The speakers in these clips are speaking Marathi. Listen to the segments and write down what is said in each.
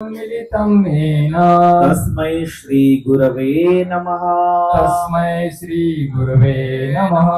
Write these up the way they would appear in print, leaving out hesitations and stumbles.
मिलितं येन तस्मै श्री गुरवे नमः। तस्मै श्री गुरवे नमः।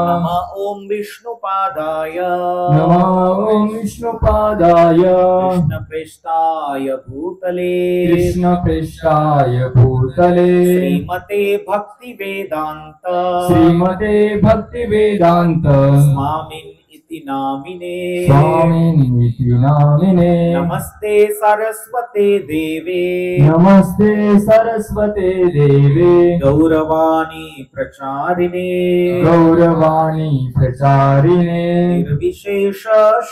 नमः ओम विष्णुपादाय नमः ओम विष्णुपादाय कृष्णप्रेष्ठाय भूतले कृष्णप्रेष्ठाय भूतले श्रीमते भक्तिवेदान्त श्रीमते भक्तिवेदान्त स्वामिन् इति नामिने स्वामिनीति नामिने नमस्ते सरस्वते देवे नमस्ते सरस्वते देवे गौरवाणी प्रचारिणे गौरवाणी प्रचारिणे निर्विशेष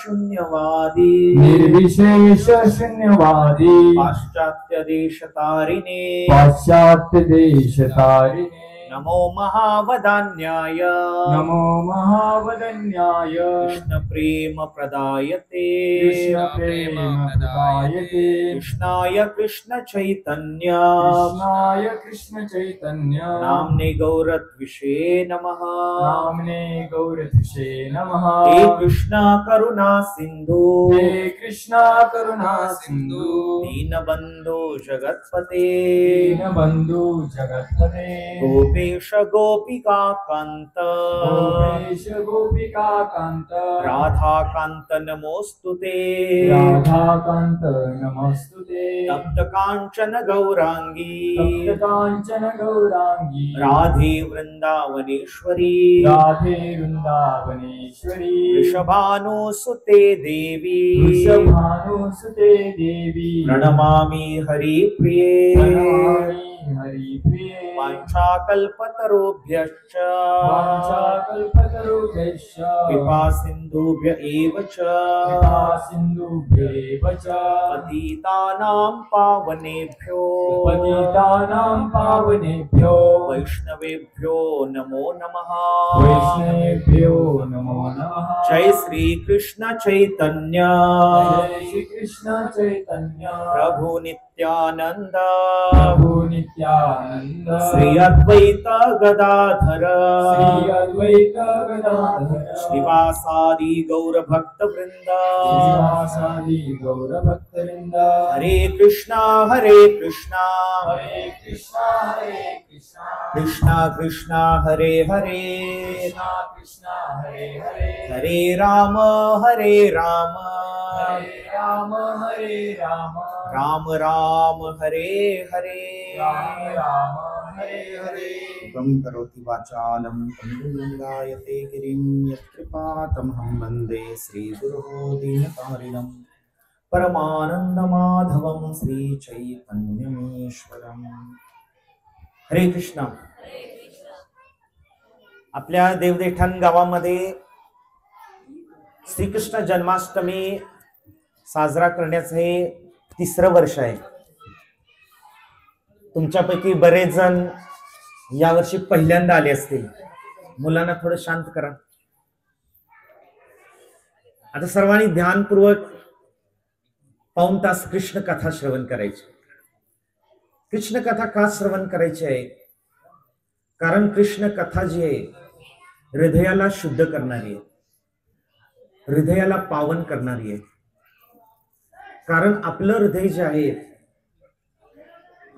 शून्यवादी निर्विशेष शून्यवादी पाश्चात्य देश तारिणे पाश्चात्य देश तारिणे नमो महावदान्याय नमो महावदन्याय कृष्ण प्रेम प्रदायते कृष्ण प्रेम प्रदायते कृष्णाय कृष्ण चैतन्य कृष्णाय कृष्ण चैतन्य नाम्ने गौरद्विषे नमः। नाम्ने गौरधिषे नमः। हे कृष्ण करुणा सिंधु हे कृष्ण करुणा सिंधु दीनबन्धो जगत्पते दीनबन्धु जगत्पते गोपेश गोपिका कांत गोपेश गोपिका कांत राधाकांत नमोस्तुते राधाकांत नमस्तुते तप्त कांचन गौरांगी तप्त कांचन गौरांगी राधे वृंदावनेश्वरी राधे वृंदावनेश्वरी वृषभानुसुते देवी वृषभानुसुते देवी प्रणमामि हरिप्रिये प्रणमामि हरिप्रिये वाञ्छाकल्पतरुभ्यश्च वाञ्छाकल्पतरुभ्यश्च कृपा सिन्धुभ्य एव च कृपा सिन्धुभ्येव च पतितानां पावनेभ्यो पतितानां पावनेभ्यो वैष्णवेभ्यो नमो नमः। वैष्णवेभ्यो नमो नमः। जय श्री कृष्ण चैतन्य जय श्री कृष्ण चैतन्य प्रभु नित्यानंद प्रभु नित्यानंद श्री अद्वैत गदाधर श्री अद्वैत गदाधर श्रीवासादि गौर भक्त वृंद श्रीवासादि गौर भक्तवृंद हरे कृष्णा हरे कृष्णा हरे कृष्णा कृष्णा कृष्णा हरे हरे कृष्णा कृष्णा हरे हरे हरे राम हरे राम हरे राम हरे राम राम राम हरे हरे राम राम हरे हरे त्वं करोति वाचालं तनुर्यङ्गायते गिरिं यत्कृपातमहं वन्दे श्रीगुरोः दीनतारिणं परमानन्दमाधवं श्रीचैतन्यमीश्वरम्। हरे कृष्ण। आपल्या देवदेठाण गावामध्ये श्रीकृष्ण जन्माष्टमी साजरा करण्याचं हे तिसरं वर्ष आहे। तुमच्यापैकी बरेच जण यावर्षी पहिल्यांदा आले असतील। मुलांना थोडं शांत करा। आता सर्वांनी ध्यानपूर्वक पाऊण तास कृष्ण कथा श्रवण करायची। कृष्ण कथा का श्रवण करायची आहे? कारण कृष्ण कथा जी आहे हृदयाला शुद्ध करणारी आहे, हृदयाला पावन करणारी आहे। कारण आपलं हृदय जे आहे,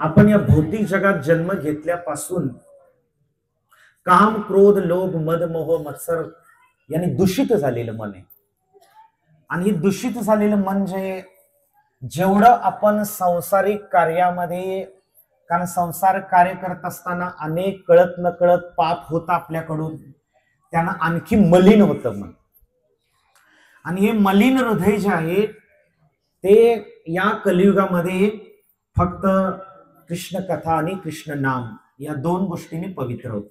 आपण या भौतिक जगात जन्म घेतल्यापासून काम क्रोध लोभ मद मोह मत्सर यांनी दूषित झालेलं मन आहे। आणि हे दूषित झालेलं मन जे जेवढं आपण सांसारिक कार्यामध्ये, कारण संसार कार्य करत असताना अनेक कळत नकळत पाप होतं आपल्याकडून, त्यांना आणखी मलिन होतं मन। आणि हे मलिन हृदय जे आहे ते या कलियुगामध्ये फक्त कृष्ण कथा आणि कृष्ण नाम या दोन गोष्टींनी पवित्र होत।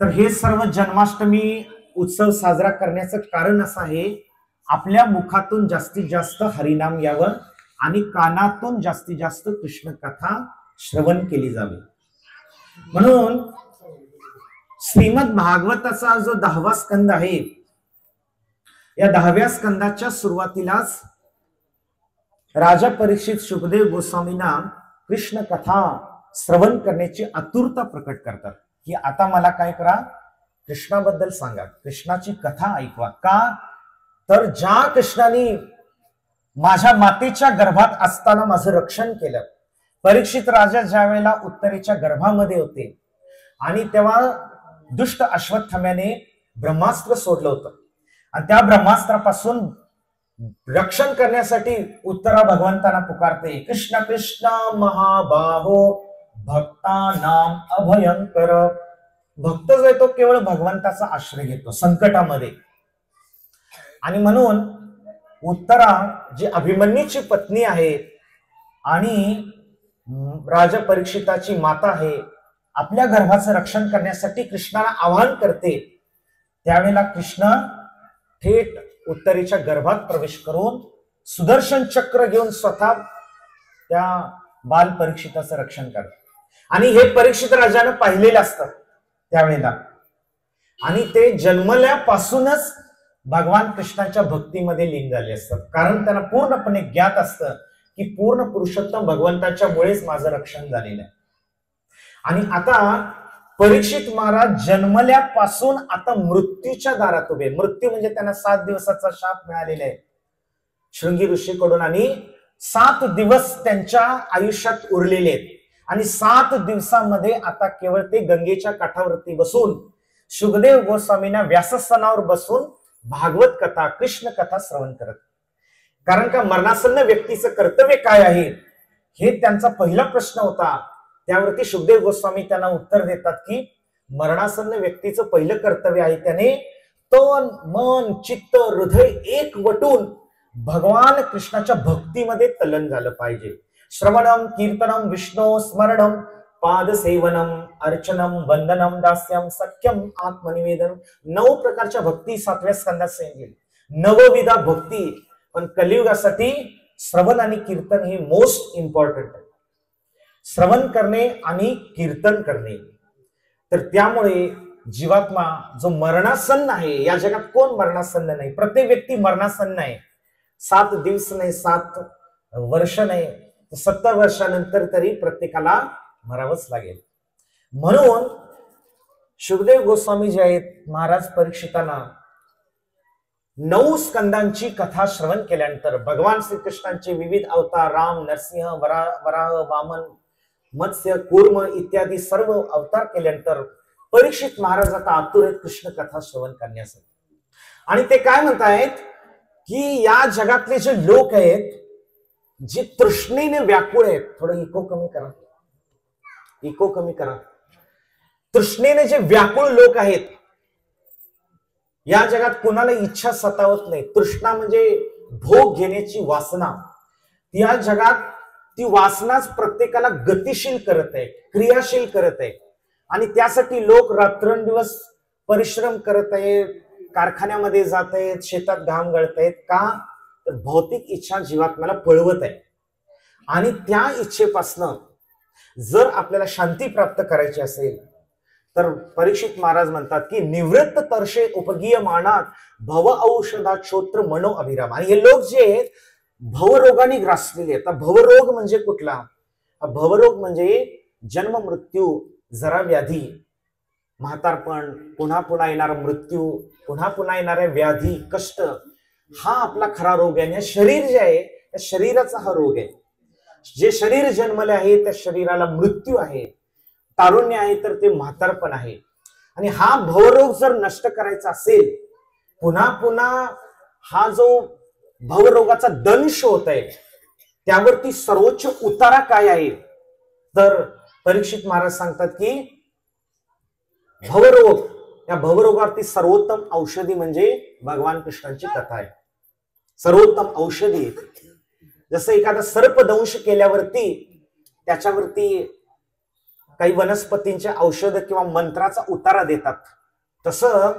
तर हे सर्व जन्माष्टमी उत्सव साजरा करण्याचं कारण असं आहे, आपल्या मुखातून जास्तीत जास्त हरिनाम यावं आणि कानातून जास्तीत जास्त कृष्ण कथा श्रवण केली जावी। म्हणून श्रीमद भागवताचा जो 10वा स्कंद आहे, या 10व्या स्कंदाच्या सुरुवातीलाच राजा परीक्षित शुकदेव गोस्वामींना कृष्ण कथा श्रवण करण्याची आतुरता प्रकट करतात की आता मला काय करा, कृष्णाबद्दल सांगा, कृष्णाची कथा ऐकवा। का तर ज्या कृष्णाने माझ्या मातेच्या गर्भात असताना माझं रक्षण केलं. परीक्षित राजा ज्या वेळेला उत्तरेच्या गर्भामध्ये होते आणि तेव्हा दुष्ट अश्वत्थाम्याने ब्रह्मास्त्र सोडलं होतं आणि त्या ब्रह्मास्त्रापासून रक्षण करण्यासाठी उत्तरा भगवंतांना पुकारते, कृष्ण कृष्ण महाबाहो भक्तानाम अभयंकर. भक्त जो आहे तो केवळ भगवंताचा आश्रय घेतो संकटामध्ये. आणि म्हणून उत्तरा जी अभिमन्यूची पत्नी आहे आणि राजा परीक्षिताची माता आहे, आपल्या गर्भाचं रक्षण करण्यासाठी कृष्णाला आवाहन करते. त्यावेळेला कृष्ण थेट उत्तरेच्या गर्भात प्रवेश करून सुदर्शन चक्र घेऊन स्वतः त्या बाल परीक्षिताचं रक्षण करतात. आणि हे परीक्षित राजानं पाहिलेलं असतं त्यावेळेला. आणि ते जन्मल्यापासूनच भगवान कृष्णाच्या भक्तीमध्ये लीन झाले असतात, कारण त्यांना पूर्णपणे ज्ञात असतं की पूर्ण पुरुषोत्तम भगवंताच्या मुळेच माझं रक्षण झालेलं आहे. आणि आता परीक्षित महाराज जन्मल्यापासून आता मृत्यूच्या दारात उभे. मृत्यू म्हणजे त्यांना 7 दिवसाचा शाप मिळालेला आहे शृंगी ऋषीकडून आणि 7 दिवस त्यांच्या आयुष्यात उरलेले आहेत. आणि 7 दिवसामध्ये आता केवळ ते गंगेच्या काठावरती बसून शुकदेव गोस्वामींना व्यासस्थानावर बसून भागवत कथा कृष्ण कथा श्रवण करत. कारण का मरणासन्न व्यक्तीचं कर्तव्य काय आहे हे त्यांचा पहिला प्रश्न होता. त्यावरती शुकदेव गोस्वामी त्यांना उत्तर देतात की मरणासन्न व्यक्तीचं पहिलं कर्तव्य आहे त्याने तन मन चित्त हृदय एक वटून भगवान कृष्णाच्या भक्तीमध्ये तल्लीन झालं पाहिजे. श्रवणम कीर्तनम विष्णू स्मरणम पाद सेवनम अर्चनम वंदनम दास्यम सख्यम आत्मनिवेदन. 9 प्रकारच्या भक्ती 7व्या स्कंदात सांगितली. 9विधा भक्ती. पण कलियुगासाठी श्रवण आणि कीर्तन हे मोस्ट इम्पॉर्टंट आहे. श्रवण करणे आणि कीर्तन करणे. तर त्यामुळे जीवात्मा जो मरणासन्न आहे, या जगात कोण मरणासन्न नाही? प्रत्येक व्यक्ती मरणासन्न आहे. 7 दिवस नाही, 7 वर्ष नाही, 70 वर्षानंतर तरी प्रत्येकाला मरावंच लागेल. म्हणून शुकदेव गोस्वामी जे आहेत महाराज परीक्षितांना 9 स्कंदांची कथा श्रवण केल्यानंतर भगवान श्रीकृष्णांचे विविध अवतार राम नरसिंह वराह वामन मत्स्य कूर्म इत्यादी सर्व अवतार केल्यानंतर परीक्षित महाराज आता आतुर आहेत कृष्ण कथा श्रवण करण्यासाठी. आणि ते काय म्हणतायत की या जगातले जे लोक आहेत जे तृष्णेने व्याकुळ आहेत, थोडं इको कमी करा. तृष्णेने जे व्याकुळ लोक आहेत, या जगात कुणाला इच्छा सतावत नाही. तृष्णा म्हणजे भोग घेण्याची वासना. या जगात ती वासनाच प्रत्येकाला गतिशील करत आहे, क्रियाशील करत आहे. आणि त्यासाठी लोक रात्रंदिवस परिश्रम करत आहेत, कारखान्यामध्ये जात आहेत, शेतात घाम गळतायत. का तर भौतिक इच्छा जीवात्म्याला पळवत आहे. आणि त्या इच्छेपासनं जर आपल्याला शांती प्राप्त करायची असेल तर परीक्षित महाराज म्हणतात की निवृत्त तरशे उपगीय मानात भव औषधात श्रोत्र मनो अभिराम. आणि हे लोक जे आहेत भवरोगाने ग्रासलेले आहेत. भवरोग म्हणजे कुठला? भवरोग म्हणजे जन्म मृत्यू जरा व्याधी म्हातारपण पुन्हा पुन्हा येणारा मृत्यू पुन्हा पुन्हा येणाऱ्या व्याधी कष्ट हा आपला खरा रोग आहे. शरीर जे आहे त्या शरीराचा हा रोग आहे. जे शरीर जन्मले आहे त्या शरीराला मृत्यू आहे. तारुण्य आहे तर ते म्हातारपण आहे. आणि हा भवरोग जर नष्ट करायचा असेल पुन्हा पुन्हा हा जो भवरोगाचा दंश होत आहे त्यावरती सर्वोच्च उतारा काय आहे तर परीक्षित महाराज सांगतात की भवरोग, या भवरोगावरती सर्वोत्तम औषधी म्हणजे भगवान कृष्णांची कथा आहे. सर्वोत्तम औषधी. जसं एखादा सर्पदंश केल्यावरती त्याच्यावरती काही वनस्पतींचे औषध किंवा मंत्राचा उतारा देतात, तसं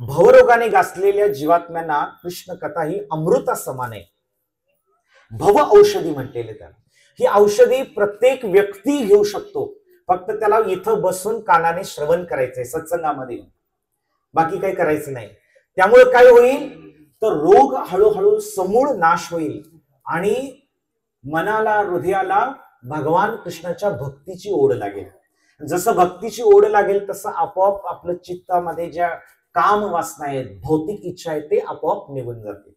भवरोगाने गासलेल्या जीवात्म्यांना कृष्ण कथा ही अमृता समान आहे. भव औषधी म्हटलेले त्याला. ही औषधी प्रत्येक व्यक्ती घेऊ शकतो, फक्त त्याला इथं बसून कानाने श्रवण करायचंय सत्संगामध्ये, बाकी काही करायचं नाही. त्यामुळे काय होईल तर रोग हळूहळू समूळ नाश होईल आणि मनाला हृदयाला भगवान कृष्णाच्या भक्तीची ओढ लागेल. जसं भक्तीची ओढ लागेल तसं आपोआप आपलं चित्तामध्ये ज्या काम वासना आहेत भौतिक इच्छा आहेत ते आपोआप निघून जातील.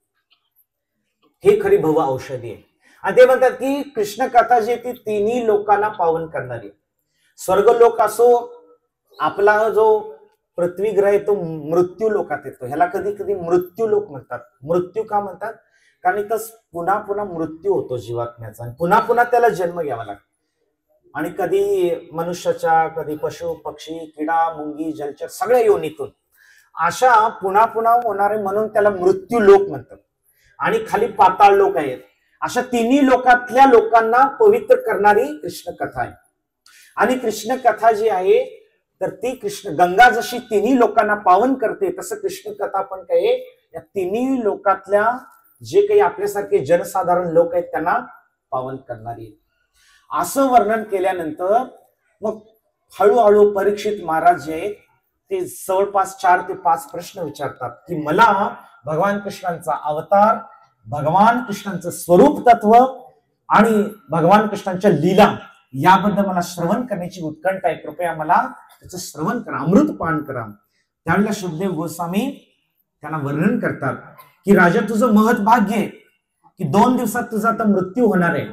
हे खरी भव औषधी आहे. आणि ते म्हणतात की कृष्ण कथा जी ती तिन्ही लोकांना पावन करणारी. स्वर्ग लोक असो, आपला जो पृथ्वी ग्रह आहे तो मृत्यू लोकात येतो. ह्याला कधी कधी मृत्यू लोक म्हणतात. मृत्यू का म्हणतात? कारण इथं पुन्हा पुन्हा मृत्यू होतो जीवात्म्याचा आणि पुन्हा पुन्हा त्याला जन्म घ्यावा लागतो. आणि कधी मनुष्याच्या, कधी पशु पक्षी, किडा मुंगी जलचर सगळ्या योनीतून अशा पुन्हा पुन्हा होणारे म्हणून त्याला मृत्यू लोक म्हणतात. आणि खाली पाताळ लोक आहेत. अशा तिन्ही लोकातल्या लोकांना पवित्र करणारी कृष्ण कथा आहे. आणि कृष्ण कथा जी आहे तर ती कृष्ण गंगा जशी तिन्ही लोकांना पावन करते तसं कृष्ण कथा पण काय या तिन्ही लोकातल्या जे काही आपल्यासारखे जनसाधारण लोक आहेत त्यांना पावन करणारी. असं वर्णन केल्यानंतर मग हळूहळू परीक्षित महाराज जे आहेत ते जवळपास 4 ते 5 प्रश्न विचारतात की मला भगवान कृष्णांचा अवतार, भगवान कृष्णांचं स्वरूप तत्व आणि भगवान कृष्णांच्या लीला याबद्दल मला श्रवण करण्याची उत्कंठा आहे. कृपया मला त्याचं श्रवण करा, अमृतपान करा. त्यावेळेला शुकदेव गोस्वामी त्यांना वर्णन करतात की राजा तुझं महत् भाग्य आहे की 2 दिवसात तुझा आता मृत्यू होणार आहे.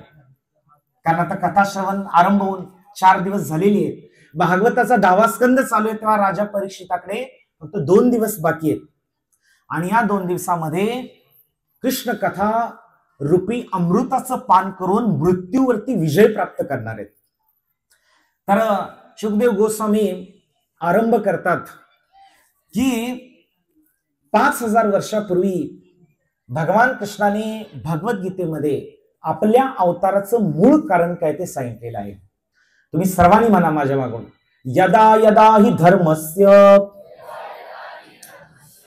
कारण आता कथा श्रवण आरंभ होऊन 4 दिवस झालेली आहेत. भागवताचा 10वा स्कंद चालू आहे तेव्हा राजा परीक्षिताकडे फक्त 2 दिवस बाकी आहेत. आणि या 2 दिवसामध्ये कृष्ण कथा रूपी अमृताचं पान करून मृत्यूवरती विजय प्राप्त करणार आहेत. तर शुकदेव गोस्वामी आरंभ करतात की 5000 वर्षापूर्वी भगवान कृष्णाने भगवद्गीतेमध्ये आपल्या अवताराचं मूळ कारण काय ते सांगितलेलं आहे. तुम्ही सर्वांनी म्हणा माझ्या मागून, यदा यदा हि धर्मस्य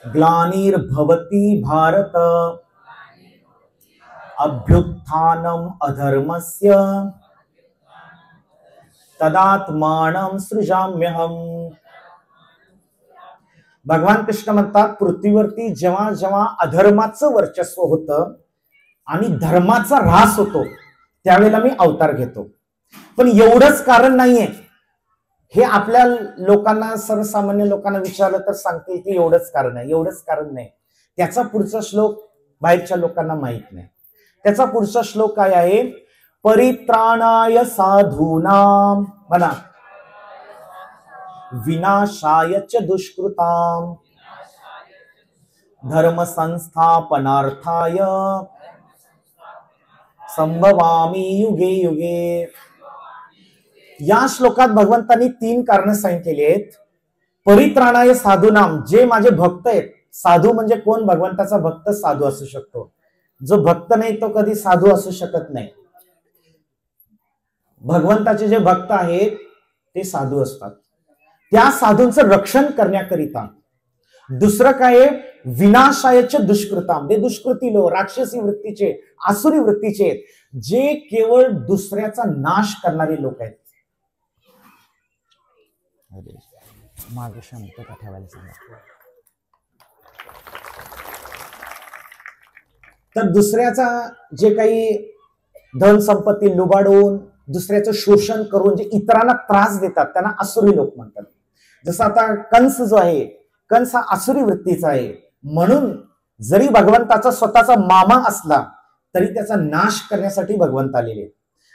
ग्लानिर्भवति भारत अभ्युत्थानम अधर्मस्य तदात्मानं सृजाम्यहम. भगवान कृष्ण म्हणतात पृथ्वीवरती जेव्हा जेव्हा अधर्माचं वर्चस्व होतं आणि धर्माचा ऱ्हास होतो त्यावेळेला मी अवतार घेतो. पण एवढंच कारण नाहीये. हे आपल्या लोकांना, सर्वसामान्य लोकांना विचारलं तर सांगतील की एवढंच कारण आहे. एवढंच कारण नाही. त्याचा पुढचा श्लोक बाहेरच्या लोकांना माहित नाही. त्याचा पुढचा श्लोक काय आहे? परित्राणाय साधूनाम म्हणा विनाशाय च दुष्कृताम धर्म संस्थापनार्थाय संभवामी युगे युगे. या श्लोकात भगवंतांनी 3 कारण सांगितलेली आहेत. परित्राणाय साधूनाम, जे माझे भक्त आहेत. साधू म्हणजे कोण? भगवंताचा भक्त साधू असू शकतो. जो भक्त नाही तो कधी साधू असू शकत नाही. भगवंताचे जे भक्त आहेत ते साधू असतात. त्या साधूंचं रक्षण करण्याकरिता. दुसरं काय? विनाशायच दुष्कृताम, ते दुष्कृती लोक, राक्षसी वृत्तीचे, आसुरी वृत्तीचे, जे केवळ दुसऱ्याचा नाश करणारे लोक आहेत. मागे शांतता ठेवायला सांगा. तर दुसऱ्याचा जे काही धन संपत्ती लुबाडून दुसऱ्याचं शोषण करून जे इतरांना त्रास देतात त्यांना आसुरी लोक म्हणतात. जसं आता कंस जो आहे, कंस हा आसुरी वृत्तीचा आहे. म्हणून जरी भगवंताचा स्वतःचा मामा असला तरी त्याचा नाश करण्यासाठी भगवंत आलेले.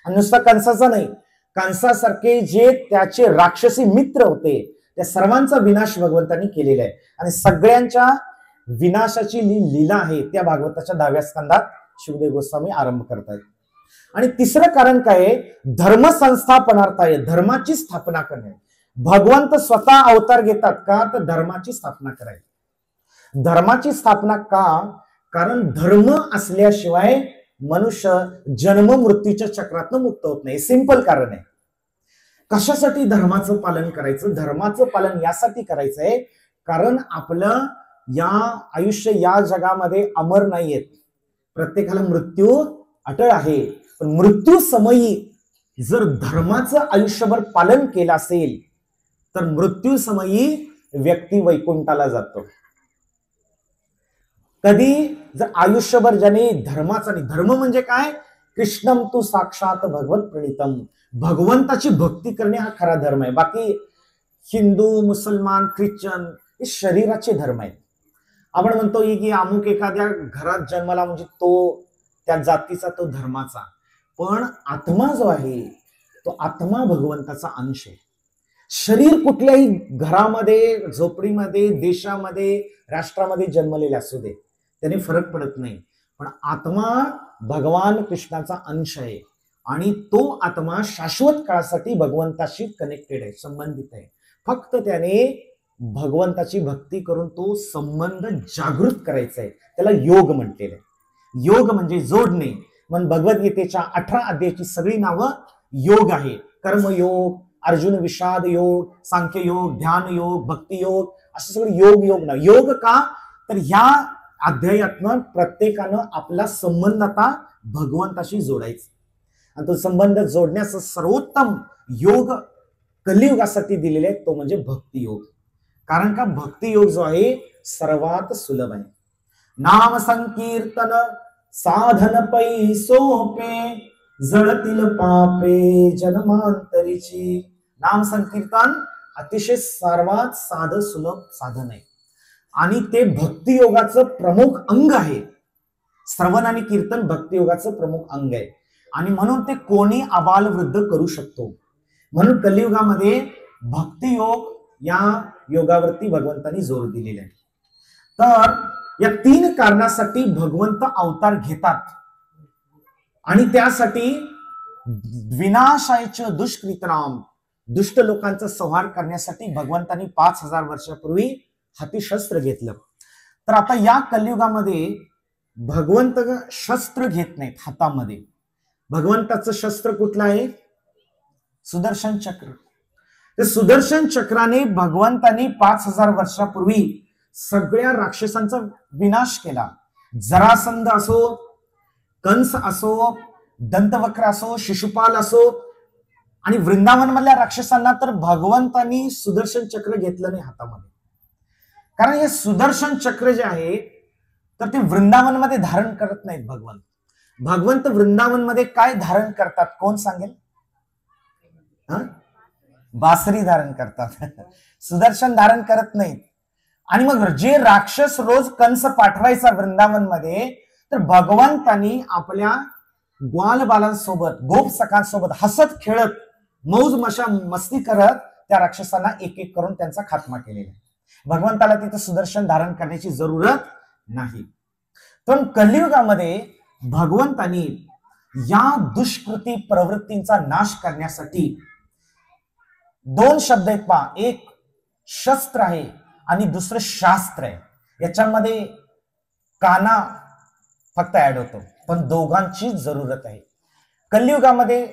आणि नुसता कंसाचा नाही, कंसासारखे जे त्याचे राक्षसी मित्र होते त्या सर्वांचा विनाश भगवंतांनी केलेला आहे. आणि सगळ्यांच्या विनाशाची लीला आहे त्या भागवताच्या 10व्या स्कंदात शुकदेव गोस्वामी आरंभ करतात. आणि तिसरं कारण काय आहे? धर्म संस्थापनार्थ आहे, धर्माची स्थापना करणे. भगवंत स्वतः अवतार घेतात का? तर धर्माची स्थापना करायची. धर्माची स्थापना का? कारण धर्म असल्याशिवाय मनुष्य जन्म मृत्यूच्या चक्रातून मुक्त होत नाही. सिंपल कारण आहे. कशासाठी धर्माचं पालन करायचं? धर्माचं पालन यासाठी करायचंय कारण आपलं या आयुष्य या जगामध्ये अमर नाहीयेत. प्रत्येकाला मृत्यू अटळ आहे. पण मृत्यू समयी जर धर्माचं आयुष्यभर पालन केलं असेल तर मृत्यू समयी व्यक्ती वैकुंठाला जातो. कधी जर आयुष्यभर ज्याने धर्माचा, नाही धर्म म्हणजे काय? कृष्णम तू साक्षात भगवत प्रणितम, भगवंताची भक्ती करणे हा खरा धर्म आहे. बाकी हिंदू, मुसलमान, ख्रिश्चन हे शरीराचे धर्म आहेत. आपण म्हणतो की अमुक एखाद्या घरात जन्माला म्हणजे तो त्या जातीचा, तो धर्माचा, पण आत्मा जो आहे तो आत्मा भगवंताचा अंश आहे. शरीर कुठल्याही घरामध्ये, झोपडीमध्ये, देशामध्ये, राष्ट्रामध्ये जन्मलेले असू दे, त्याने फरक पडत नाही, पण आत्मा भगवान कृष्णाचा अंश आहे आणि तो आत्मा शाश्वत काळासाठी भगवंताशी कनेक्टेड आहे, संबंधित आहे. फक्त त्याने भगवंताची भक्ती करून तो संबंध जागृत करायचा आहे. त्याला योग म्हटलेलं आहे. योग म्हणजे जोडणे. म्हणून भगवद्गीतेच्या 18 अध्यायाची सगळी नावं योग आहे. कर्मयोग, अर्जुन विषाद योग, सांख्य योग, ध्यान योग, भक्ती योग, असं सगळं योग योग ना. योग का तर ह्या अध्यायातनं प्रत्येकानं आपला संबंध आता भगवंताशी जोडायचा, आणि तो संबंध जोडण्याचं सर्वोत्तम योग कलियुगासाठी दिलेले आहे, तो म्हणजे भक्ती योग. कारण का भक्ती योग जो आहे सर्वात सुलभ आहे. नाम संकीर्तन साधन पै सोपे, जळतील पापे जन्मांतरीची. नाम संकीर्तन अतिशय सर्वात साधं सुलभ साधन आहे आणि ते भक्ती योगाचं प्रमुख अंग आहे. श्रवण आणि कीर्तन भक्ती योगाचं प्रमुख अंग आहे आणि म्हणून ते कोणी आबाल वृद्ध करू शकतो. म्हणून कलियुगामध्ये भक्ती योग या योगावरती भगवंतांनी जोर दिलेला आहे. तर या 3 कारणासाठी भगवंत अवतार घेतात आणि त्यासाठी विनाशायच दुष्कृतनाम, दुष्ट लोकांचा संहार करण्यासाठी भगवंतांनी 5000 वर्षापूर्वी हाती शस्त्र घेतलं. तर आता या कलियुगामध्ये भगवंत शस्त्र घेत नाहीत हातामध्ये. भगवंताचं शस्त्र कुठलं आहे? सुदर्शन चक्र. ते सुदर्शन चक्राने भगवंतांनी 5000 वर्षापूर्वी सगळ्या राक्षसांचा विनाश केला. जरासंध असो, कंस असो, दंतवक्र असो, शिशुपाल असो, आणि वृंदावन मधल्या राक्षसांना तर भगवंतांनी सुदर्शन चक्र घेतलं नाही हातामध्ये. कारण हे सुदर्शन चक्र जे आहे तर ते वृंदावन मध्ये धारण करत नाहीत भगवंत. भगवंत वृंदावन मध्ये काय धारण करतात कोण सांगेल? बासरी धारण करतात, सुदर्शन धारण करत नाहीत. आणि मग जे राक्षस रोज कंस पाठवायचा वृंदावन मध्ये, तर भगवंतांनी आपल्या ग्वाल बालांसोबत, गोप सखांसोबत हसत खेळत मौज मशा मस्ती करत त्या राक्षसांना एक एक करून त्यांचा खात्मा केलेला. भगवंताला तिथं सुदर्शन धारण करण्याची जरूरत नाही. पण कलियुगामध्ये भगवंतांनी या दुष्कृती प्रवृत्तींचा नाश करण्यासाठी 2 शब्द आहेत पहा. एक शस्त्र आहे आणि दुसरं शास्त्र आहे. याच्यामध्ये काना फक्त ऍड होतो, पण दोघांची जरूरत आहे. कलियुगामध्ये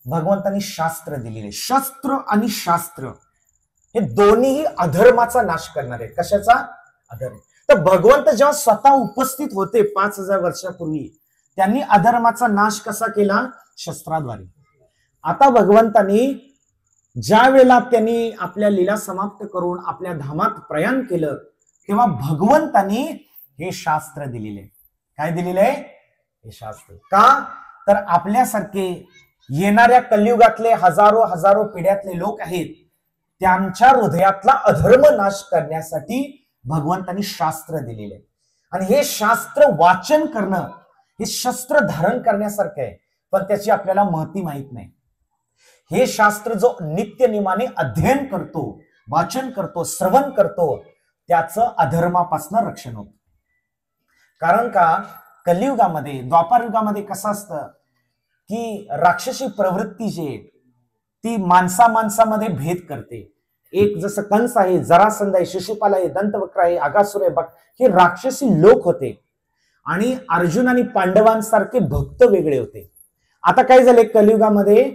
भगवंतांनी शास्त्र दिलेले. शस्त्र आणि शास्त्र हे दोन्ही अधर्माचा नाश करणार आहे. कशाचा? अधर्म. तर भगवंत जेव्हा स्वतः उपस्थित होते 5000 वर्षापूर्वी, त्यांनी अधर्माचा नाश कसा केला? शस्त्राद्वारे. आता भगवंतांनी ज्या वेळेला त्यांनी आपल्या लीला समाप्त करून आपल्या धामात प्रयाण केलं, तेव्हा भगवंतांनी हे शास्त्र दिलेले. काय दिलेले आहे? हे शास्त्र. का तर आपल्यासारखे येणाऱ्या कलियुगातले हजारो पिढ्यातले लोक आहेत, त्यांच्या हृदयातला अधर्म नाश करण्यासाठी भगवंतांनी शास्त्र दिलेले. आणि हे शास्त्र वाचन करणं हे शस्त्र धारण करण्यासारखं आहे, पण त्याची आपल्याला महती माहित नाही. हे शास्त्र जो नित्य नियमाने अध्ययन करतो, वाचन करतो, श्रवण करतो, त्याचं अधर्मापासून रक्षण होतं. कारण का कलियुगामध्ये, द्वापार युगामध्ये कसं असतं की राक्षसी प्रवृत्ती जी आहे ती माणसामध्ये भेद करते. एक जसं कंस आहे, जरासंध आहे, शिशुपाल आहे, दंतवक्र आहे, अगासुर आहे, हे राक्षसी लोक होते आणि अर्जुन आणि पांडवांसारखे भक्त वेगळे होते. आता काय झाले कलियुगामध्ये,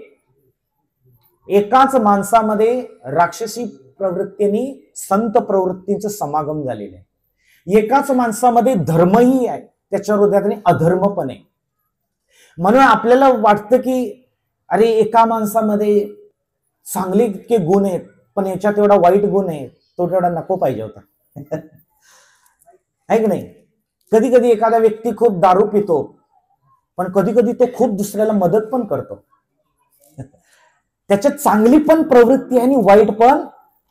एकाच माणसामध्ये राक्षसी प्रवृत्तींनी संत प्रवृत्तींचं समागम झालेलं आहे. एकाच माणसामध्ये धर्मही आहे, त्याच्या हृदयात अधर्म पण आहे. म्हणून आपल्याला वाटतं की अरे एका माणसामध्ये चांगले इतके गुण आहेत, पण याच्यात एवढा वाईट गुण आहे, तो तेवढा नको पाहिजे होता. आहे की नाही? कधी कधी एखादा व्यक्ती खूप दारू पितो, पण कधी कधी तो खूप दुसऱ्याला मदत पण करतो. त्याच्यात चांगली पण प्रवृत्ती आहे आणि वाईट पण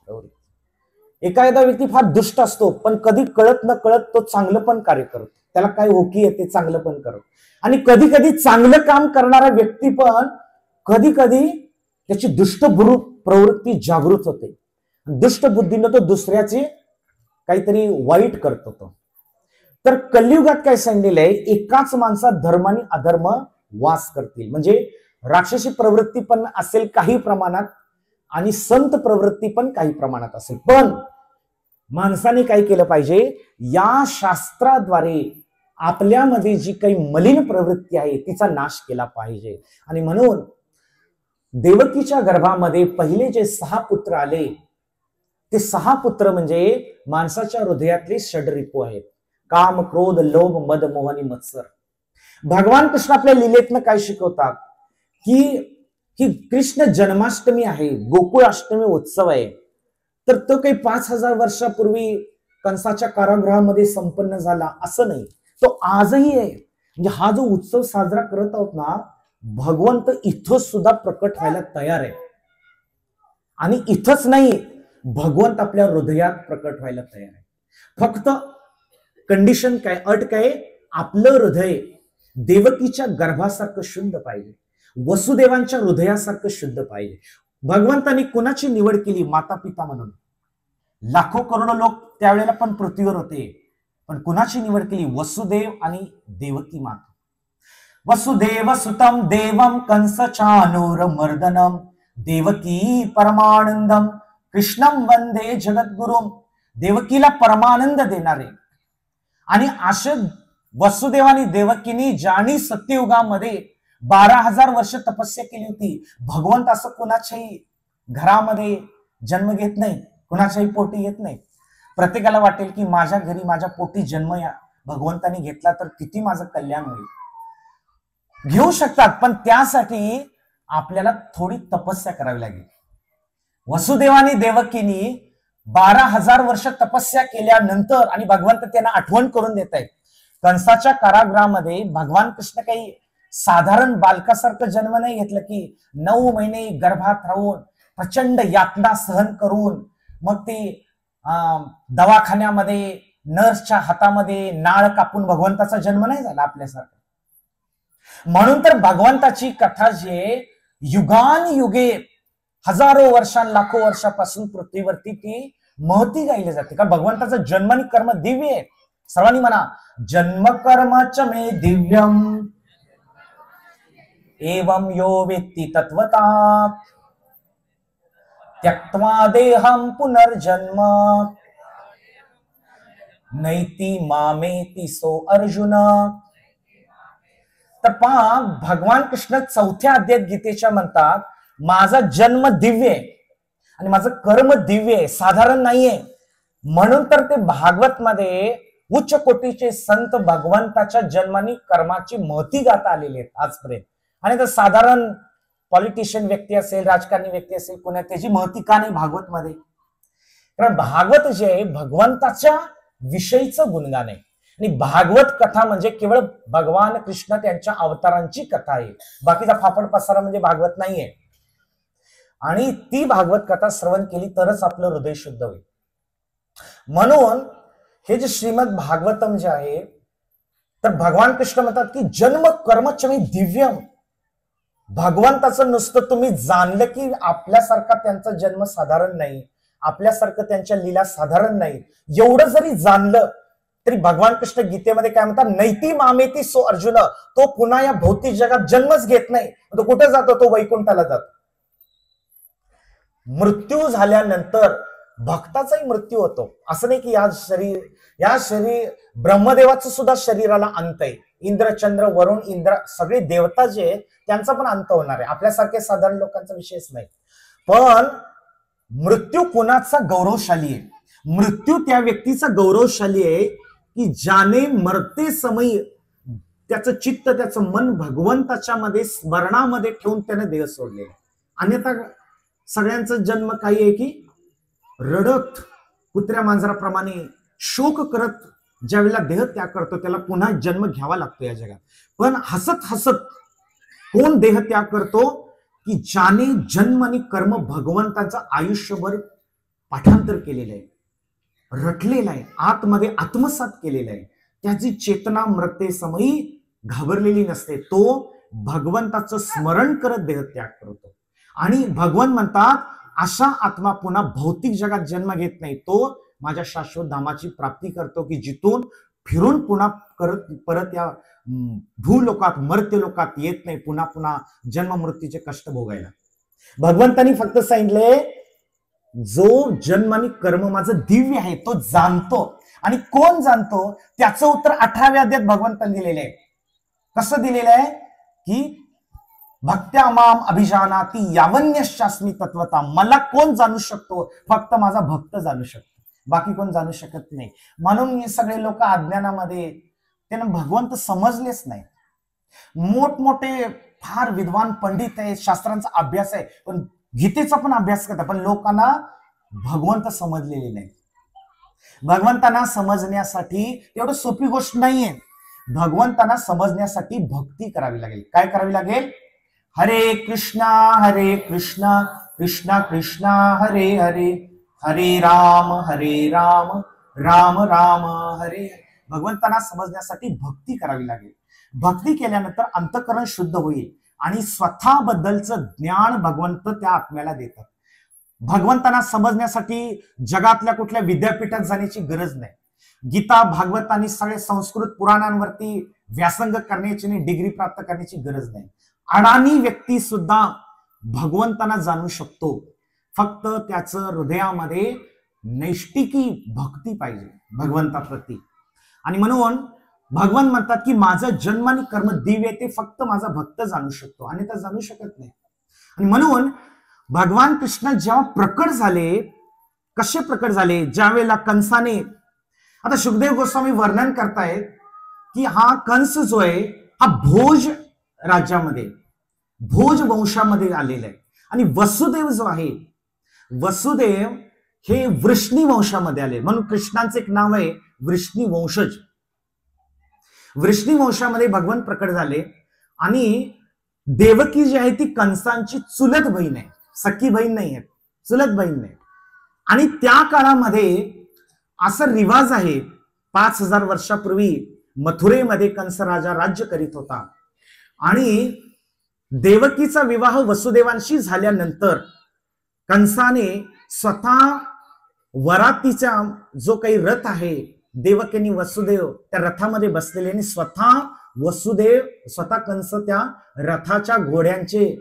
प्रवृत्ती. एखादा व्यक्ती फार दुष्ट असतो, पण कधी कळत न कळत तो चांगलं पण कार्य करतो, त्याला काय होकी येते, चांगलं पण करतो. आणि कधी कधी चांगलं काम करणारा व्यक्ती पण कधी कधी त्याची दुष्ट प्रवृत्ती जागृत होते, दुष्ट बुद्धीनं तो दुसऱ्याची काहीतरी वाईट करतो तो. तर कलियुगात काय सांगितलेलं आहे, एकाच माणसात धर्म आणि अधर्म वास करतील. म्हणजे राक्षसी प्रवृत्ती पण असेल काही प्रमाणात आणि संत प्रवृत्ती पण काही प्रमाणात असेल. पण माणसाने काय केलं पाहिजे, या शास्त्राद्वारे आपल्यामध्ये जी काही मलिन प्रवृत्ती आहे तिचा नाश केला पाहिजे. आणि म्हणून देवकीच्या गर्भामध्ये पहिले जे 6 पुत्र आले, ते 6 पुत्र म्हणजे माणसाच्या हृदयातले षडरिपू आहेत, काम, क्रोध, लोभ, मद, मोह आणि मत्सर. भगवान कृष्ण आपल्या लीलेतनं काय शिकवतात की ही कृष्ण जन्माष्टमी आहे, गोकुळ अष्टमी उत्सव आहे. तर तो काही 5000 वर्षापूर्वी कंसाच्या कारागृहामध्ये संपन्न झाला असं नाही, तो आजही आहे. म्हणजे हा जो उत्सव साजरा करत आहोत ना, भगवंत इथं सुद्धा प्रकट व्हायला तयार आहे. आणि इथंच नाही, भगवंत आपल्या हृदयात प्रकट व्हायला तयार आहे. फक्त कंडिशन काय, अट काय, आपलं हृदय देवकीच्या गर्भासारखं शुद्ध पाहिजे, वसुदेवांच्या हृदयासारखं शुद्ध पाहिजे. भगवंतांनी कुणाची निवड केली, माता पिता म्हणून. लाखो करोडो लोक त्यावेळेला पण पृथ्वीवर होते, पण कुणाची निवड केली, वसुदेव आणि देवकी माता. वसुदेव सुतम देवम कंस चानूर मर्दनम देवकी परमानंदम कृष्णम वंदे जगद्गुरुम. देवकीला परमानंद देणारे. आणि असे वसुदेवानी देवकीनी ज्यानी सत्ययुगामध्ये 12,000 वर्ष तपस्या केली होती. भगवंत असं कुणाच्याही घरामध्ये जन्म घेत नाही, कुणाच्याही पोटी येत नाही. प्रत्येकाला वाटेल की माझ्या घरी माझ्या पोटी जन्म या भगवंतानी घेतला तर किती माझं कल्याण होईल. घेऊ शकतात, पण त्यासाठी आपल्याला थोडी तपस्या करावी लागेल. वसुदेवानी देवकीनी 12,000 वर्ष तपस्या केल्यानंतर आणि भगवंत त्यांना आठवण करून देत आहेत. कंसाच्या कारागृहामध्ये भगवान कृष्ण काही साधारण बालकासारखं जन्म नाही घेतलं की 9 महिने गर्भात राहून प्रचंड यातना सहन करून मग ते दवाखान्यामध्ये नर्सच्या हातामध्ये नाळ कापून भगवंताचा जन्म नाही झाला आपल्यासारखं. म्हणून तर भगवंताची कथा जे युगानुयुगे हजारो वर्षां लाखो वर्षापासून पृथ्वीवरती ती महती गायली जाते. कारण भगवंताचा जन्म आणि कर्म दिव्य आहे. सर्वांनी म्हणा, जन्म कर्म च मे दिव्यम एवं यो वेत्ति तत्वता त्यक्त्वा देहं पुनर्जन्म नैति मामेति सो अर्जुन. तर पहा, भगवान कृष्ण 4थ्या अध्यायात गीतेच्या म्हणतात, माझा जन्म दिव्य आहे आणि माझं कर्म दिव्य आहे, साधारण नाहीये. म्हणून तर ते भागवत मध्ये उच्च कोटीचे संत भगवंताच्या जन्मानी कर्माची महती गाता आलेली आहेत आजपर्यंत. आणि तर साधारण पॉलिटिशियन व्यक्ती असेल, राजकारणी व्यक्ती असेल, कोणा त्याची महती का नाही भागवत मध्ये? कारण भागवत जे आहे भगवंताच्या विषयीचं गुणगान आहे. आणि भागवत कथा म्हणजे केवळ भगवान कृष्ण त्यांच्या अवतारांची कथा आहे. बाकीचा फाफड पसारा म्हणजे भागवत नाहीये. आणि ती भागवत कथा श्रवण केली तरच आपलं हृदय शुद्ध होईल. म्हणून हे जे श्रीमद भागवतम जे आहे, तर भगवान कृष्ण म्हणतात की जन्म कर्मच मे दिव्यम. भगवंताचं नुसतं तुम्ही जाणलं की आपल्यासारखा त्यांचा जन्म साधारण नाही, आपल्यासारखं त्यांच्या लीला साधारण नाही, एवढं जरी जाणलं तरी भगवान कृष्ण गीतेमध्ये काय म्हणतात, नैति मामेति सो अर्जुन. तो पुन्हा या भौतिक जगात जन्मच घेत नाही. तो कुठे जातो? तो वैकुंठाला जातो. मृत्यू झाल्यानंतर भक्ताचाही मृत्यू होतो. असं नाही की या शरीर ब्रह्मदेवाचं सुद्धा शरीराला अंत आहे. इंद्र, चंद्र, वरुण, इंद्र सगळे देवता जे आहेत त्यांचा पण अंत होणार आहे. आपल्यासारखे साधारण लोकांचा विषयच नाही. पण मृत्यू कोणाचा गौरवशाली आहे? मृत्यू त्या व्यक्तीचा गौरवशाली आहे की ज्याने मरते समय त्याचं चित्त, त्याचं मन भगवंताच्या मध्ये स्मरणामध्ये ठेवून त्याने देह सोडले. अन्यथा सगळ्यांचा जन्म काही आहे की रडत कुत्र्या मांजराप्रमाणे शोक करत ज्यावेळेला देह त्याग करतो त्याला पुन्हा जन्म घ्यावा लागतो या जगात. पण हसत हसत कोण देह त्याग करतो? की ज्याने जन्म आणि कर्म भगवंताचं आयुष्यभर पाठांतर केलेलं आहे. रटलेला आहे, आतमध्ये आत्मसात केलेला आहे. त्याची चेतना मृत्यूसमयी घाबरलेली नसते. तो भगवंताचं स्मरण करत देहत्याग करतो. आणि भगवान म्हणतात अशा आत्मा पुन्हा भौतिक जगात जन्म घेत नाही. तो माझ्या शाश्वत धामाची प्राप्ती करतो की जिथून फिरून पुन्हा परत या भूलोकात मर्त्य लोकात येत नाही, पुन्हा पुन्हा जन्म मृत्यूचे कष्ट भोगायला. भगवंतानी फक्त सांगितले जो जन्म आणि कर्म माझं दिव्य आहे तो जाणतो. आणि कोण जाणतो त्याचं उत्तर 18व्या अध्यायात भगवंतांनी दिलेलं आहे. कसं दिलेलं आहे की भक्त्या माम अभिजानाती यावन्यश्चास्मी तत्वता. मला कोण जाणू शकतो? फक्त माझा भक्त जाणू शकतो, बाकी कोण जाणू शकत नाही. म्हणून हे सगळे लोक अज्ञानामध्ये त्यांना भगवंत समजलेच नाही. मोठमोठे फार विद्वान पंडित आहेत, शास्त्रांचा अभ्यास आहे, पण गीतेचा पण अभ्यास करतात, पण लोकांना भगवंत समजलेले नाही. भगवंतांना समजण्यासाठी एवढं सोपी गोष्ट नाहीये. भगवंतांना समजण्यासाठी भक्ती करावी लागेल. काय करावी लागेल? हरे कृष्णा कृष्णा कृष्णा हरे हरे, हरे राम राम राम हरे. भगवंतांना समजण्यासाठी भक्ती करावी लागेल. भक्ती केल्यानंतर अंतःकरण शुद्ध होईल आणि स्वतःबद्दलचं ज्ञान भगवंत त्या आत्म्याला देतात. भगवंतांना समजण्यासाठी जगातल्या कुठल्या विद्यापीठात जाण्याची गरज नाही. गीता भागवत आणि सगळे संस्कृत पुराणांवरती व्यासंग करण्याची आणि डिग्री प्राप्त करण्याची गरज नाही. अडाणी व्यक्ती सुद्धा भगवंतांना जाणू शकतो. फक्त त्याचं हृदयामध्ये नैष्टिकी भक्ती पाहिजे भगवंताप्रती. आणि म्हणून भगवान म्हणतात की माझा जन्म आणि कर्म दिव्य ते फक्त माझा भक्त जाणू शकतो, आणि तर जाणू शकत नाही. आणि म्हणून भगवान कृष्ण जेव्हा प्रकट झाले, कसे प्रकट झाले? ज्यावेळेला कंसाने, आता सुखदेव गोस्वामी वर्णन करतायत की हा कंस जो आहे हा भोज राज्यामध्ये, भोज वंशामध्ये आलेला आहे. आणि वसुदेव जो आहे, वसुदेव हे वृष्णी वंशामध्ये आले, म्हणून कृष्णांचं एक नाव आहे वृष्णी वंशज. वृष्णी वंशामध्ये भगवान प्रकट झाले. आणि देवकी जी आहे ती कंसांची चुलत बहीण आहे, सख्खी बहीण नाही आहे, चुलत बहीण नाही. आणि त्या काळामध्ये असा रिवाज आहे, 5000 वर्षापूर्वी मथुरेमध्ये कंस राजा राज्य करीत होता. आणि देवकीचा विवाह वसुदेवांशी झाल्यानंतर कंसाने स्वतः वरातीचा जो काही रथ आहे, देवकीने वसुदेव त्या रथामध्ये बसलेले, आणि स्वतः कंस त्या रथाच्या घोड्यांचे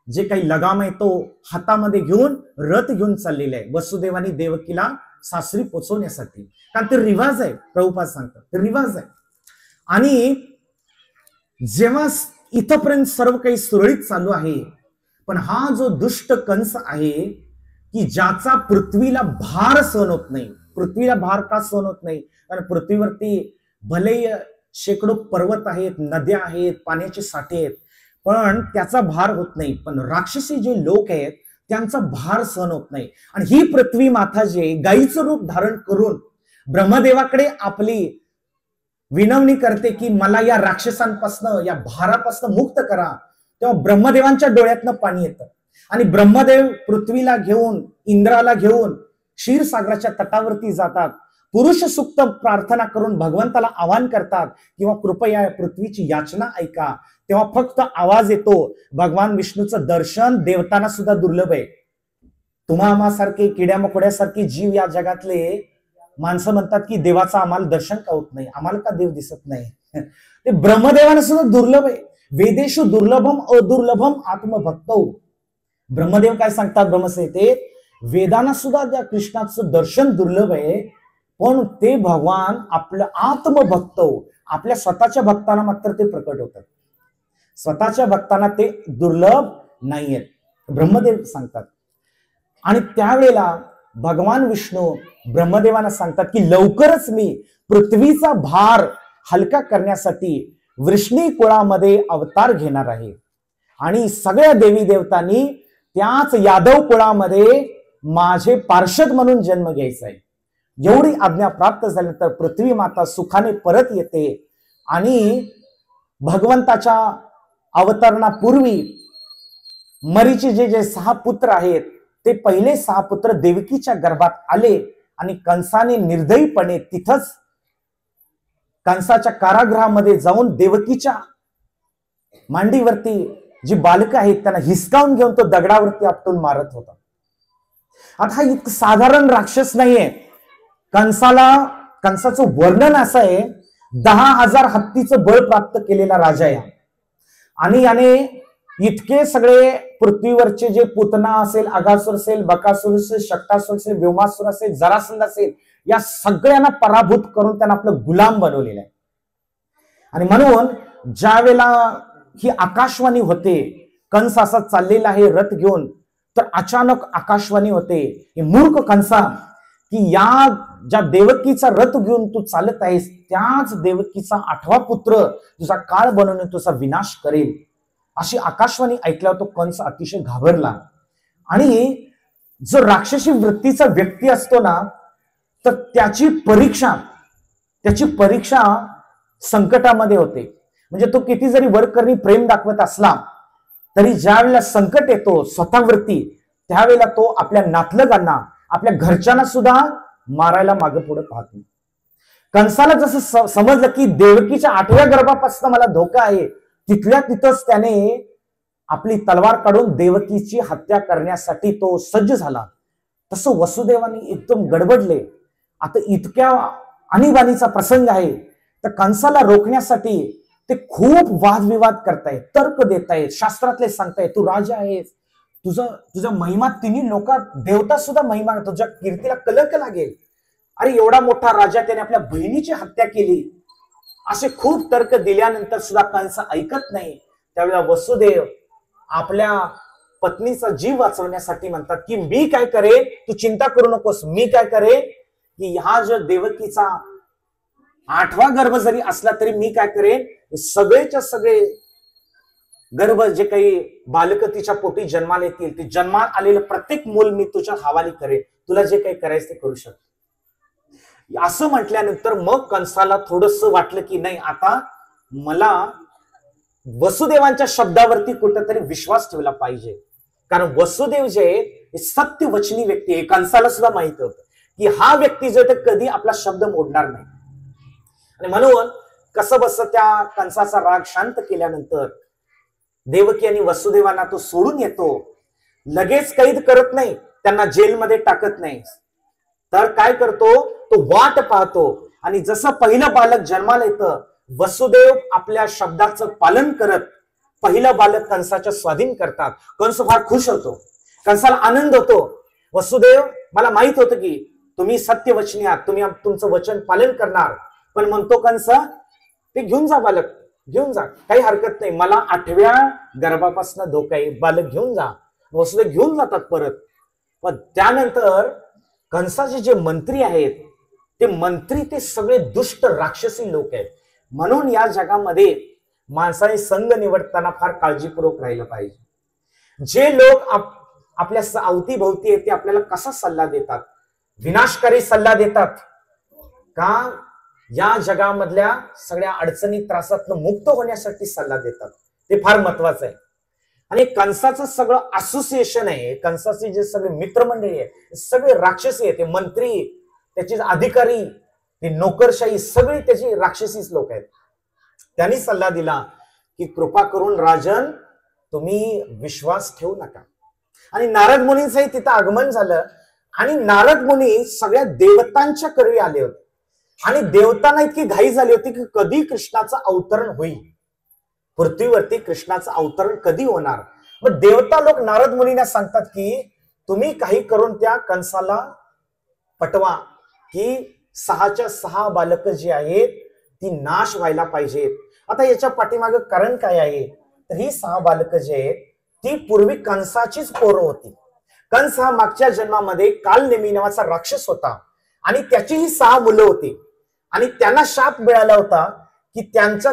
जे काही लगाम आहे तो हातामध्ये घेऊन रथ घेऊन चाललेला आहे वसुदेवानी देवकीला सासरी पोचवण्यासाठी. कारण ते रिवाज आहे, प्रभुपाद सांगतात ते रिवाज आहे. आणि जेव्हा इथपर्यंत सर्व काही सुरळीत चालू आहे, पण हा जो दुष्ट कंस आहे की ज्याचा पृथ्वीला भार सहन होत नाही. पृथ्वीला भार का सहन होत नाही? कारण पृथ्वीवरती भले शेकडो पर्वत आहेत, नद्या आहेत, पाण्याचे साठे आहेत, पण त्याचा भार होत नाही. पण राक्षसी जे लोक आहेत त्यांचा भार सहन होत नाही. आणि ही पृथ्वी माता जे गायीचं रूप धारण करून ब्रह्मदेवाकडे आपली विनवणी करते की मला या राक्षसांपासून, या भारापासून मुक्त करा, तेव्हा ब्रह्मदेवांच्या डोळ्यातनं पाणी येतं. आणि ब्रह्मदेव पृथ्वीला घेऊन, इंद्राला घेऊन क्षीरसागराच्या तटावरती जातात. पुरुष सुक्त प्रार्थना करून भगवंताला आवाहन करतात किंवा कृपया पृथ्वीची याचना ऐका. तेव्हा फक्त आवाज येतो. भगवान विष्णूचं दर्शन देवतांना सुद्धा दुर्लभ आहे. तुम्हा आम्हासारखे किड्या मकोड्यासारखे जीव या जगातले माणसं म्हणतात की देवाचं आम्हाला दर्शन का होत नाही, आम्हाला का देव दिसत नाही. ते ब्रह्मदेवानं सुद्धा दुर्लभ आहे. वेदेषु दुर्लभम अदुर्लभम आत्मभक्तौ. ब्रह्मदेव काय सांगतात ब्रह्मसंहितेत? वेदांना सुद्धा त्या कृष्णाचं दर्शन दुर्लभ आहे, पण ते भगवान आपलं आत्मभक्त, आपल्या स्वतःच्या भक्तांना मात्र ते प्रकट होतात. स्वतःच्या भक्तांना ते दुर्लभ नाहीयेत, ब्रह्मदेव सांगतात. आणि त्यावेळेला भगवान विष्णू ब्रह्मदेवांना सांगतात की लवकरच मी पृथ्वीचा भार हलका करण्यासाठी वृष्णी कुळामध्ये अवतार घेणार आहे. आणि सगळ्या देवी देवतांनी त्याच यादव कुळामध्ये माझे पार्षद म्हणून जन्म घ्यायचा आहे. एवढी आज्ञा प्राप्त झाल्यानंतर पृथ्वी माता सुखाने परत येते. आणि भगवंताच्या अवतरणापूर्वी मरीची जे 6 पुत्र आहेत ते पहिले 6 पुत्र देवकीच्या गर्भात आले. आणि कंसाने निर्दयीपणे तिथंच कंसाच्या कारागृहामध्ये जाऊन देवकीच्या मांडीवरती जी बालकं आहेत त्यांना हिसकावून घेऊन तो दगडावरती आपटून मारत होता. आता हा इतकं साधारण राक्षस नाहीये. कंसाचं वर्णन असं आहे, 10,000 हत्तीचं बळ प्राप्त केलेला राजा आहे आणि याने इतके सगळे पृथ्वीवरचे जे पुतना असेल, अगासुर असेल, बकासूर असेल, शक्तासूर असेल, व्योमासूर असेल, जरासंध असेल, या सगळ्यांना पराभूत करून त्यांना आपलं गुलाम बनवलेलं आहे. आणि म्हणून ज्या वेळेला ही आकाशवाणी होते, कंस असा चाललेला आहे रथ घेऊन, तर अचानक आकाशवाणी होते, हे मूर्ख कंसा, की या ज्या देवकीचा रथ घेऊन तू चालत आहेस त्याच देवकीचा 8वा पुत्र तुझा काळ बनवून तुझा विनाश करेल. अशी आकाशवाणी ऐकल्यावर तो कंस अतिशय घाबरला. आणि जो राक्षसी वृत्तीचा व्यक्ती असतो ना, तर त्याची परीक्षा संकटामध्ये होते. म्हणजे तो किती जरी वरकरणी प्रेम दाखवत असला तरी ज्या वेळेला संकट येतो स्वतःवरती, त्यावेळेला तो आपल्या नातलगांना, आपल्या घरच्यांना सुद्धा मारायला मागे पुढे पाहत नाही. कंसाला जसं समजलं की देवकीच्या 8व्या गर्भापासून मला धोका आहे, तिथल्या तिथंच त्याने आपली तलवार काढून देवकीची हत्या करण्यासाठी तो सज्ज झाला. तसं वसुदेवाने एकदम गडबडले. आता इतक्या आणीबाणीचा प्रसंग आहे, तर कंसाला रोखण्यासाठी ते खूप वादविवाद करतायत, तर्क देतायत, शास्त्रातले सांगतायत तू राजा आहेस, तुझा महिमा तिन्ही लोकात, देवता सुद्धा महिमा, तुझ्या कीर्तीला कलंक लागेल. अरे एवढा मोठा राजा, त्याने आपल्या बहिणीची हत्या केली, असे खूप तर्क दिल्यानंतर सुद्धा कंस ऐकत नाही. त्यावेळेला वसुदेव आपल्या पत्नीचा जीव वाचवण्यासाठी म्हणतात की मी काय करेन, तू चिंता करू नकोस, मी काय करेन की हा जो देवकीचा 8वा गर्भ जरी असला तरी मी काय करेन, सगळेच्या सगळे गर्भ जे काही बालक तिच्या पोटी जन्माला येतील, ते जन्मात आलेलं प्रत्येक मूल मी तुझ्या हवाली करेन, तुला जे काही करायचं ते करू शकतो. असं म्हटल्यानंतर मग कंसाला थोडस वाटलं की नाही, आता मला वसुदेवांच्या शब्दावरती कुठेतरी विश्वास ठेवला पाहिजे. कारण वसुदेव जे सत्यवचनी व्यक्ती आहे, कंसाला सुद्धा माहित होतं की हा व्यक्ती जो आहे कधी आपला शब्द मोडणार नाही. आणि म्हणून कसं बस त्या कंसाचा राग शांत केल्यानंतर देवकी आणि वसुदेवांना तो सोडून येतो. लगेच कैद करत नाही, त्यांना जेलमध्ये टाकत नाही, तर काय करतो, तो वाट पाहतो. आणि जसं पहिलं बालक जन्माला येतं, वसुदेव आपल्या शब्दाचं पालन करत पहिलं बालक कंसाच्या स्वाधीन करतात. कंस फार खुश होतो, कंसाला आनंद होतो. वसुदेव, मला माहित होतं की तुम्ही सत्यवचनी आहात, तुम्ही तुमचं वचन पालन करणार. पण म्हणतो कंस, ते घेऊन जा बालक, घेऊन जा, काही हरकत नाही, मला 8व्या गर्भापासून धोका आहे, बालक घेऊन जा. वसुदेव घेऊन जातात परत. पण त्यानंतर कंसाचे जे मंत्री आहेत ते मंत्री ते सगळे दुष्ट राक्षसी लोक आहेत. म्हणून या जगामध्ये माणसाने संघ निवडताना फार काळजीपूर्वक राहिलं पाहिजे. जे लोक आपल्या अवतीभोवती आहेत ते आपल्याला कसा सल्ला देतात, विनाशकारी सल्ला देतात का या जगामधल्या सगळ्या अडचणी त्रासातून मुक्त होण्यासाठी सल्ला देतात, ते फार महत्वाचं आहे. आणि कंसाचं सगळं असोसिएशन आहे, कंसाचे जे सगळे मित्रमंडळी आहे सगळे राक्षसी आहे. ते मंत्री, त्याचे अधिकारी, ते नोकरशाही सगळी त्याची राक्षसीच लोक आहेत. त्यांनी सल्ला दिला की कृपा करून राजन तुम्ही विश्वास ठेवू नका. आणि नारद मुनींचंही तिथं आगमन झालं. आणि नारद मुनी सगळ्या देवतांच्या करवी आले होते. आणि देवतांना इतकी घाई झाली होती की कधी कृष्णाचं अवतरण होईल, पृथ्वीवरती कृष्णाचं अवतरण कधी होणार. मग देवता लोक नारद मुनींना सांगतात की तुम्ही काही करून त्या कंसाला पटवा की 6च्या 6 बालक जी आहेत ती नाश व्हायला पाहिजेत. आता याच्या पाठीमागे कारण काय आहे, तर ही 6 बालक जी आहेत ती पूर्वी कंसाचीच पोरं होती. कंस हा मागच्या जन्मामध्ये कालनेमी नावाचा राक्षस होता आणि त्याची ही 6 मुलं होती. आणि त्यांना शाप मिळाला होता की त्यांच्या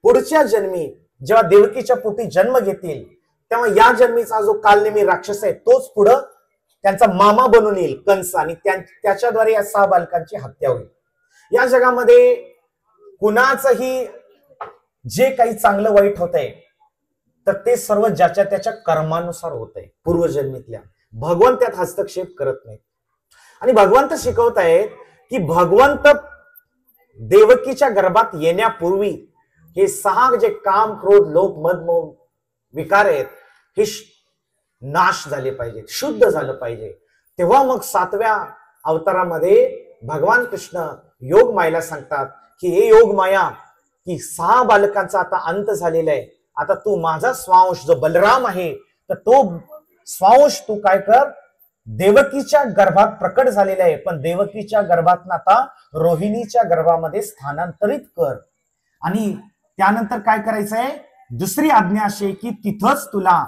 पुढच्या जन्मी जेव्हा देवकीच्या पोटी जन्म घेतील तेव्हा या जन्मीचा जो कालनेमी राक्षस आहे तोच पुढं त्यांचा मामा बनून येईल कंस, आणि त्याच्याद्वारे या 6 बालकांची हत्या होईल. या जगामध्ये कुणाचंही जे काही चांगलं वाईट होत आहे तर ते सर्व ज्याच्या त्याच्या कर्मानुसार होत आहे, पूर्वजन्मीतल्या. भगवान त्यात हस्तक्षेप करत नाही. आणि भगवंत शिकवत आहेत की भगवंत देवकीच्या गर्भात येण्यापूर्वी हे 6 जे काम, क्रोध, लोभ, मद, मोह विकार आहेत हे नाश झाले पाहिजे, शुद्ध झालं पाहिजे. तेव्हा मग 7व्या अवतारामध्ये भगवान कृष्ण योग मायेला सांगतात की हे योग माया, की 6 बालकांचा आता अंत झालेला आहे. आता तू माझा स्वांश जो बलराम आहे तर तो स्वांश तू काय कर, देवकीच्या गर्भात प्रकट झालेला आहे, पण देवकीच्या गर्भात आता रोहिणीच्या गर्भामध्ये स्थानांतरित कर. आणि त्यानंतर काय करायचंय, दुसरी आज्ञा अशी की तिथंच तुला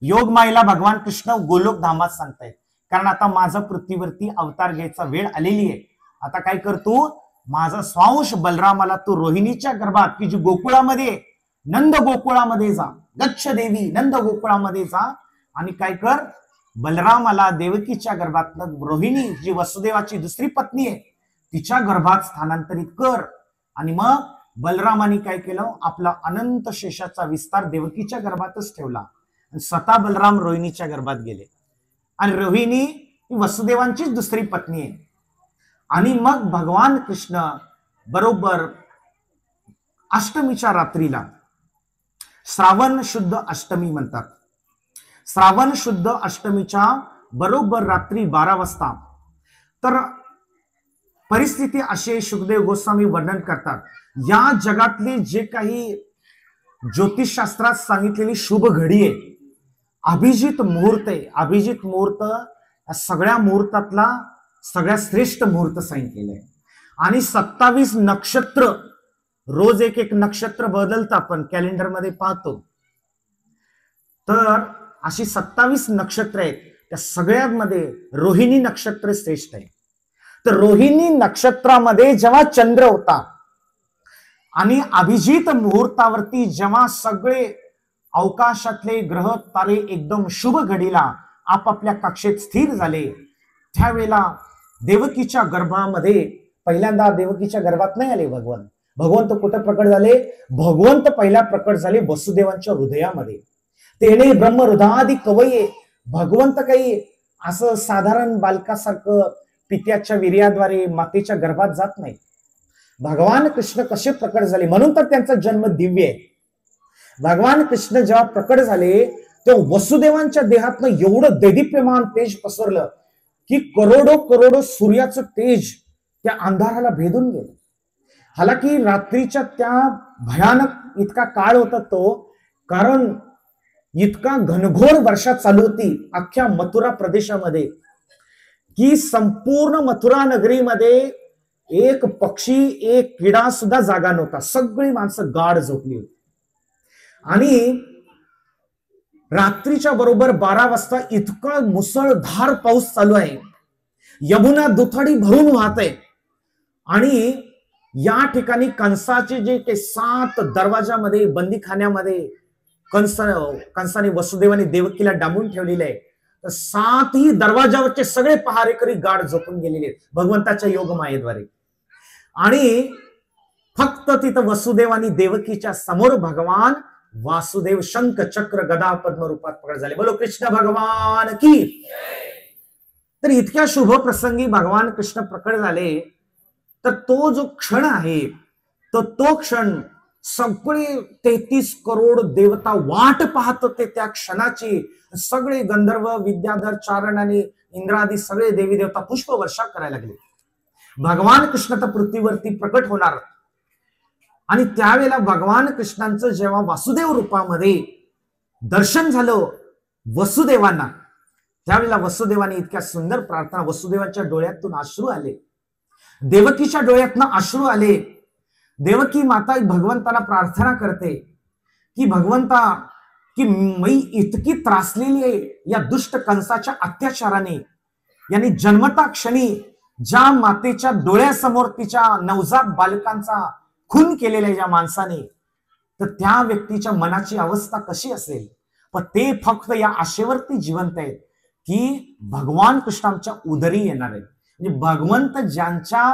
योग मायेला भगवान कृष्ण गोलोक धामात सांगतायत, कारण आता माझा पृथ्वीवरती अवतार घ्यायचा वेळ आलेली आहे. आता काय कर, तू माझा स्वांश बलरामाला तू रोहिणीच्या गर्भात, की जी गोकुळामध्ये, नंद गोकुळामध्ये जा, गच्छ देवी नंद गोकुळामध्ये जा आणि काय कर, बलरामाला देवकीच्या गर्भात रोहिणी जी वसुदेवाची दुसरी पत्नी आहे तिच्या गर्भात स्थानांतरित कर. आणि मग बलरामाने काय केलं, आपला अनंत शेषाचा विस्तार देवकीच्या गर्भातच ठेवला. स्वतः बलराम रोहिणीच्या गर्भात गेले आणि रोहिणी ही वसुदेवांचीच दुसरी पत्नी आहे. आणि मग भगवान कृष्ण बरोबर अष्टमीच्या रात्रीला, श्रावण शुद्ध अष्टमी म्हणतात, श्रावण शुद्ध अष्टमीच्या बरोबर रात्री 12 वाजता, तर परिस्थिती अशी, सुखदेव गोस्वामी वर्णन करतात, या जगातली जे काही ज्योतिषशास्त्रात सांगितलेली शुभ घडी आहे, अभिजित मुहूर्त आहे, अभिजित मुहूर्त सगळ्या मुहूर्तातला सगळ्यात श्रेष्ठ मुहूर्त सांगितलेलं आहे. आणि 27 नक्षत्र, रोज एक एक नक्षत्र बदलतं, आपण कॅलेंडरमध्ये पाहतो, तर अशी 27 नक्षत्र आहेत, त्या सगळ्यांमध्ये रोहिणी नक्षत्र श्रेष्ठ आहे. तर रोहिणी नक्षत्रामध्ये जेव्हा चंद्र होता आणि अभिजित मुहूर्तावरती जेव्हा सगळे अवकाशातले ग्रह तारे एकदम शुभ घडीला आपापल्या कक्षेत स्थिर झाले, त्यावेळेला देवकीच्या गर्भामध्ये, पहिल्यांदा देवकीच्या गर्भात नाही आले भगवंत, भगवंत कुठे प्रकट झाले, भगवंत पहिला प्रकट झाले वसुदेवांच्या हृदयामध्ये. तेने ब्रह्म हृदयादि कवये, भगवंत काही असं साधारण बालकासारखं पित्याच्या वीर्याद्वारे मातेच्या गर्भात जात नाही. भगवान कृष्ण कसे प्रकट झाले, म्हणून तर त्यांचा जन्म दिव्य आहे. भगवान कृष्ण जेव्हा प्रकट झाले तेव्हा वसुदेवांच्या देहातनं एवढं दैदिप्यमान तेज पसरलं की करोडो करोडो सूर्याचं तेज त्या अंधाराला भेदून गेलं. हालाकी रात्रीच्या त्या भयानक इतका काळ होता तो, कारण इतका घनघोर वर्षा चालू होती अख्ख्या मथुरा प्रदेशामध्ये की संपूर्ण मथुरा नगरीमध्ये एक पक्षी, एक किडा सुद्धा जागा नव्हता, सगळी माणसं गाढ झोपली होती. आणि रात्रीच्या बरोबर 12 वाजता इतका मुसळधार पाऊस चालू आहे, यमुना दुथडी भरून वाहत आहे. आणि या ठिकाणी कंसाचे जे 7 दरवाजामध्ये, बंदीखान्यामध्ये कंसाने वसुदेवाने देवकीला डांबून ठेवलेले आहे, तर 7ही दरवाजावरचे सगळे पहारेकरी गाढ झोपून गेलेले आहेत भगवंताच्या योगमायेद्वारे. आणि फक्त तिथं वसुदेवानी देवकीच्या समोर भगवान वासुदेव शंख चक्र गदा पद्म रूपात प्रकट झाले. बोलो कृष्ण भगवान की. तर इतक्या शुभ प्रसंगी भगवान कृष्ण प्रकट झाले, तर तो जो क्षण आहे तो क्षण सगळे 33 करोड देवता वाट पाहत होते त्या क्षणाची. सगळे गंधर्व, विद्याधर, चारण आणि इंद्रादी सगळे देवी देवता पुष्पवर्षा करायला लागले. भगवान कृष्ण तर पृथ्वीवरती प्रकट होणार. आणि त्यावेळेला भगवान कृष्णांचं जेव्हा वासुदेव रूपामध्ये दर्शन झालं वसुदेवांना, त्यावेळेला वसुदेवाने इतक्या सुंदर प्रार्थना, वसुदेवाच्या डोळ्यातून अश्रू आले, देवकीच्या डोळ्यातून अश्रू आले. देवकी माता भगवंताला प्रार्थना करते की भगवंता, की मी इतकी त्रासलेली आहे या दुष्ट कंसाच्या अत्याचाराने. यांनी जन्मता क्षणी ज्या मातेच्या डोळ्यासमोर तिच्या नवजात बालकांचा खून केलेला आहे ज्या माणसाने, तर त्या व्यक्तीच्या मनाची अवस्था कशी असेल. पण ते फक्त या आशेवरती जिवंत आहेत की भगवान कृष्ण आमच्या उदरी येणार आहेत. म्हणजे भगवंत ज्यांच्या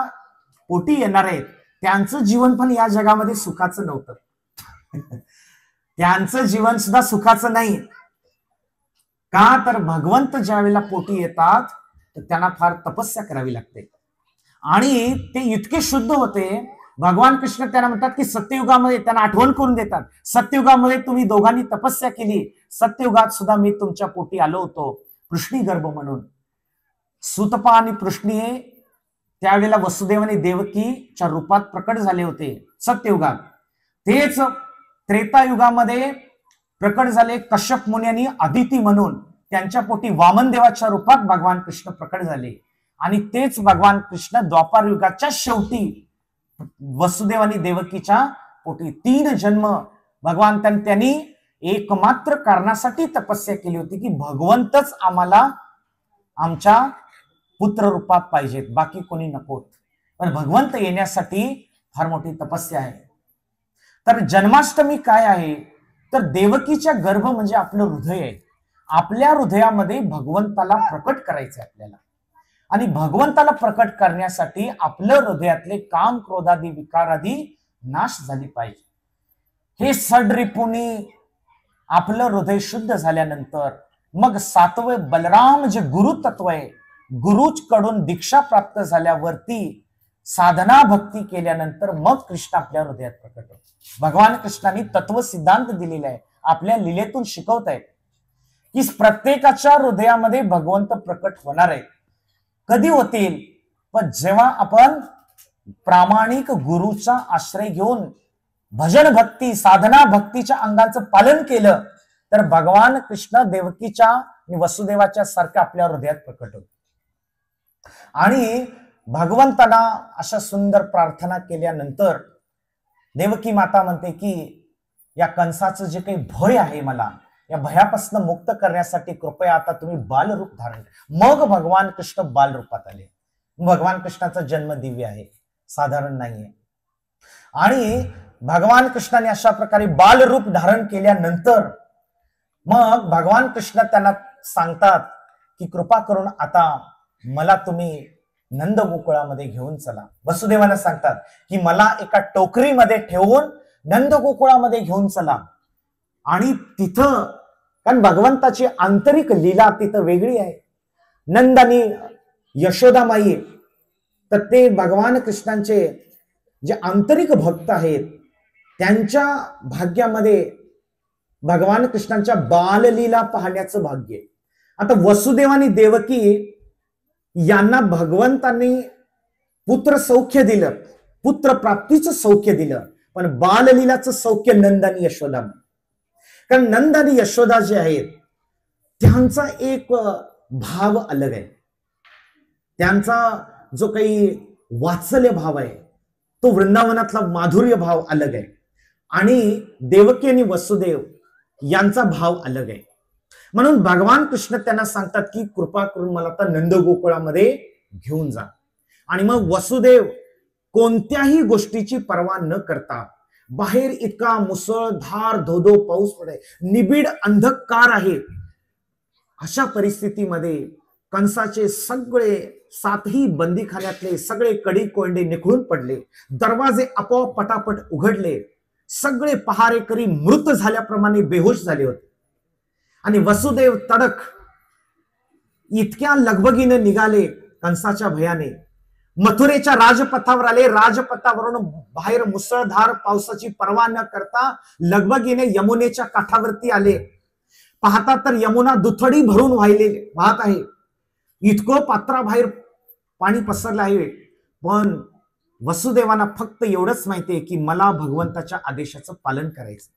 पोटी येणार आहेत त्यांचं जीवन पण या जगामध्ये सुखाचं नव्हतं. त्यांचं जीवन सुद्धा सुखाचं नाही. का तर भगवंत ज्या वेळेला पोटी येतात तर त्यांना फार तपस्या करावी लागते. आणि ते इतके शुद्ध होते, भगवान कृष्ण त्यांना म्हणतात की सत्ययुगामध्ये त्यांना आठवण करून देतात, सत्ययुगामध्ये तुम्ही दोघांनी तपस्या केली, सत्ययुगात सुद्धा मी तुमच्या पोटी आलो होतो पृष्णी गर्भ म्हणून. सुतपा आणि पृष्णी त्यावेळेला वसुदेव आणि देवकीच्या रूपात प्रकट झाले होते सत्ययुगात. तेच त्रेतायुगामध्ये प्रकट झाले कश्यप मुनी आणि अदिती म्हणून, त्यांच्या पोटी वामन देवाच्या रूपात भगवान कृष्ण प्रकट झाले. आणि तेच भगवान कृष्ण द्वापार युगाच्या शेवटी वसुदेव आणि देवकीच्या पोटी 3 जन्म भगवान त्यांनी एकमात्र कारणासाठी तपस्या केली होती की भगवंतच आम्हाला आमच्या पुत्र रूपात पाहिजेत, बाकी कोणी नकोत. पण भगवंत येण्यासाठी फार मोठी तपस्या आहे. तर जन्माष्टमी काय आहे, तर देवकीच्या गर्भ म्हणजे आपलं हृदय आहे. आपल्या हृदयामध्ये भगवंताला प्रकट करायचं आपल्याला. आणि भगवंताला प्रकट करण्यासाठी आपलं हृदयातले काम क्रोधादी विकारादी नाश झाली पाहिजे. हे सडरिपुनी आपलं हृदय शुद्ध झाल्यानंतर मग 7वं बलराम जे गुरु तत्व आहे, गुरुकडून दीक्षा प्राप्त झाल्यावरती साधना भक्ती केल्यानंतर मग कृष्ण आपल्या हृदयात प्रकट होतो. भगवान कृष्णाने तत्व सिद्धांत दिलेला आहे, आपल्या लीलेतून शिकवत आहेत की प्रत्येकाच्या हृदयामध्ये भगवंत प्रकट होणार आहे. कधी होतील, पण जेव्हा आपण प्रामाणिक गुरुचा आश्रय घेऊन भजन भक्ती साधना भक्तीच्या अंगाचं पालन केलं तर भगवान कृष्ण देवकीच्या आणि वसुदेवाच्या सारखं आपल्या हृदयात प्रकट होत. आणि भगवंताला अशा सुंदर प्रार्थना केल्यानंतर देवकी माता म्हणते की या कंसाचं जे काही भय आहे, मला या भयापासून मुक्त करण्यासाठी कृपया आता तुम्ही बालरूप धारण. मग भगवान कृष्ण बालरूपात आले. भगवान कृष्णाचा जन्म दिव्य आहे, साधारण नाहीये. आणि भगवान कृष्णाने अशा प्रकारे बालरूप धारण केल्यानंतर मग भगवान कृष्ण त्यांना सांगतात की कृपा करून आता मला तुम्ही नंद गोकुळामध्ये घेऊन चला. वसुदेवांना सांगतात की मला एका टोकरीमध्ये ठेवून नंद गोकुळामध्ये घेऊन चला. आणि तिथं, कारण भगवंताची आंतरिक लीला तिथं वेगळी आहे. नंद आणि यशोदामाई तर ते भगवान कृष्णांचे जे आंतरिक भक्त आहेत त्यांच्या भाग्यामध्ये भगवान कृष्णांच्या बाललीला पाहण्याचं भाग्य आहे. आता वसुदेव आणि देवकी यांना भगवंतांनी पुत्र सौख्य दिलं, पुत्र प्राप्तीचं सौख्य दिलं, पण बाललीलाचं सौख्य नंद आणि यशोदा. कारण नंद आणि यशोदा जे आहेत त्यांचा एक भाव अलग आहे. त्यांचा जो काही वात्सल्य भाव आहे तो वृंदावनातला माधुर्य भाव अलग आहे. आणि देवकी आणि वसुदेव यांचा भाव अलग आहे. म्हणून भगवान कृष्ण त्यांना सांगतात की कृपा करून मला आता नंद गोकुळामध्ये घेऊन जा. आणि मग वसुदेव कोणत्याही गोष्टीची पर्वा न करता, बाहेर इतका मुसळधार धोधो पाऊस पडे, निबिड अंधकार आहे, अशा परिस्थितीमध्ये कंसाचे सगळे 7ही बंदीखान्यातले सगळे कडी कोंडे निखळून पडले, दरवाजे आपोआप पटापट उघडले, सगळे पहारेकरी मृत झाल्याप्रमाणे बेहोश झाले होते. आणि वसुदेव तडक इतक्या लगबगीने निघाले कंसाच्या भयाने, मथुरेच्या राजपथावर आले. राजपथावरून बाहेर मुसळधार पावसाची पर्वा न करता लगबगीने यमुनेच्या काठावरती आले. पाहता तर यमुना दुथडी भरून वाहत आहे. इतकं पात्राबाहेर पाणी पसरलं आहे. पण वसुदेवांना फक्त एवढंच माहितीये की मला भगवंताच्या आदेशाचं पालन करायचं.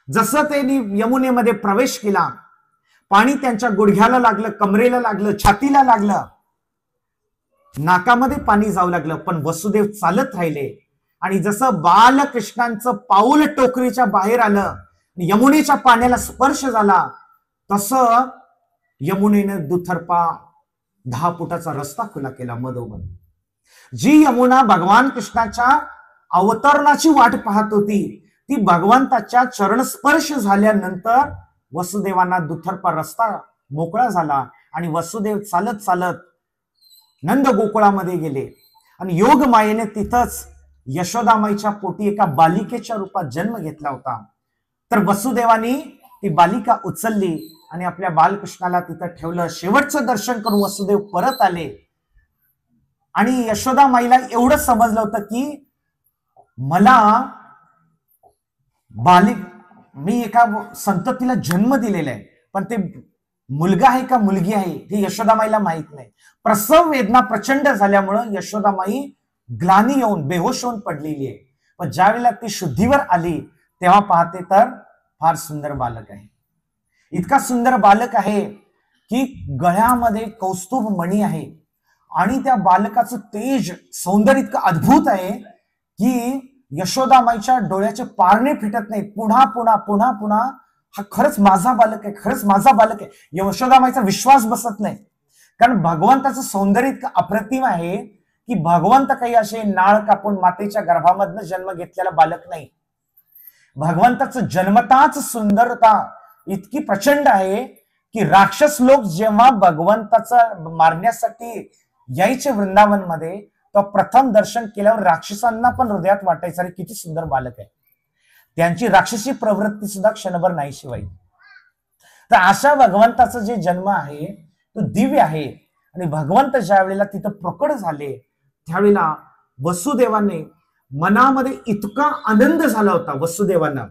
जसं त्यांनी यमुनेमध्ये प्रवेश केला, पाणी त्यांच्या गुडघ्याला लागलं, कमरेला लागलं, छातीला लागलं, नाकामध्ये पाणी जाऊ लागलं. पण वसुदेव चालत राहिले. आणि जसं बालकृष्णांचं पाऊल टोकरीच्या बाहेर आलं, यमुनेच्या पाण्याला स्पर्श झाला, तसं यमुनेनं दुतर्फा 10 फुटाचा रस्ता खुला केला मधोमध. जी यमुना भगवान कृष्णाच्या अवतरणाची वाट पाहत होती ती भगवंताच्या चरणस्पर्श झाल्यानंतर वसुदेवांना दुतर्फा रस्ता मोकळा झाला. आणि वसुदेव चालत चालत नंद गोकुळामध्ये गेले. आणि योग मायेने तिथंच यशोदामाईच्या पोटी एका बालिकेच्या रूपात जन्म घेतला होता. तर वसुदेवानी ती बालिका उचलली आणि आपल्या बालकृष्णाला तिथं ठेवलं. शेवटचं दर्शन करून वसुदेव परत आले आणि यशोदा माईला एवढं समजलं होतं की मला मी एका संततीला जन्म दिलेला आहे, पण ते मुलगा आहे का मुलगी आहे हे यशोदामाईला माहित नाही. प्रसव वेदना प्रचंड झाल्यामुळं यशोदामाई ग्लानी येऊन बेहोश होऊन पडलेली आहे. पण ज्यावेळेला ती शुद्धीवर आली तेव्हा पाहते तर फार सुंदर बालक आहे. इतका सुंदर बालक आहे की गळ्यामध्ये कौस्तुभ मणी आहे आणि त्या बालकाचं तेज सौंदर्य इतकं अद्भुत आहे की यशोदामाईच्या डोळ्याचे पारणे फिटत नाहीत. पुन्हा पुन्हा पुन्हा पुन्हा हा खरंच माझा बालक आहे, खरंच माझा बालक आहे. यशोदामाईचा विश्वास बसत नाही, कारण भगवंताचं सौंदर्य इतकं अप्रतिम आहे की भगवंत काही असे नाळ कापून मातेच्या गर्भामधनं जन्म घेतलेला बालक नाही. भगवंताचं जन्मताच सुंदरता इतकी प्रचंड आहे की राक्षस लोक जेव्हा भगवंताचा मारण्यासाठी यायचे वृंदावन मध्ये, तर प्रथम दर्शन केल्यावर राक्षसांना पण हृदयात वाटायचं अरे किती सुंदर बालक आहे. त्यांची राक्षसी प्रवृत्ती सुद्धा क्षणभर नाहीशी व्हायची. तर अशा भगवंताचा जे जन्म आहे तो दिव्य आहे. आणि भगवंत ज्या वेळेला तिथं प्रकट झाले त्यावेळेला वसुदेवाने मनामध्ये इतका आनंद झाला होता वसुदेवांना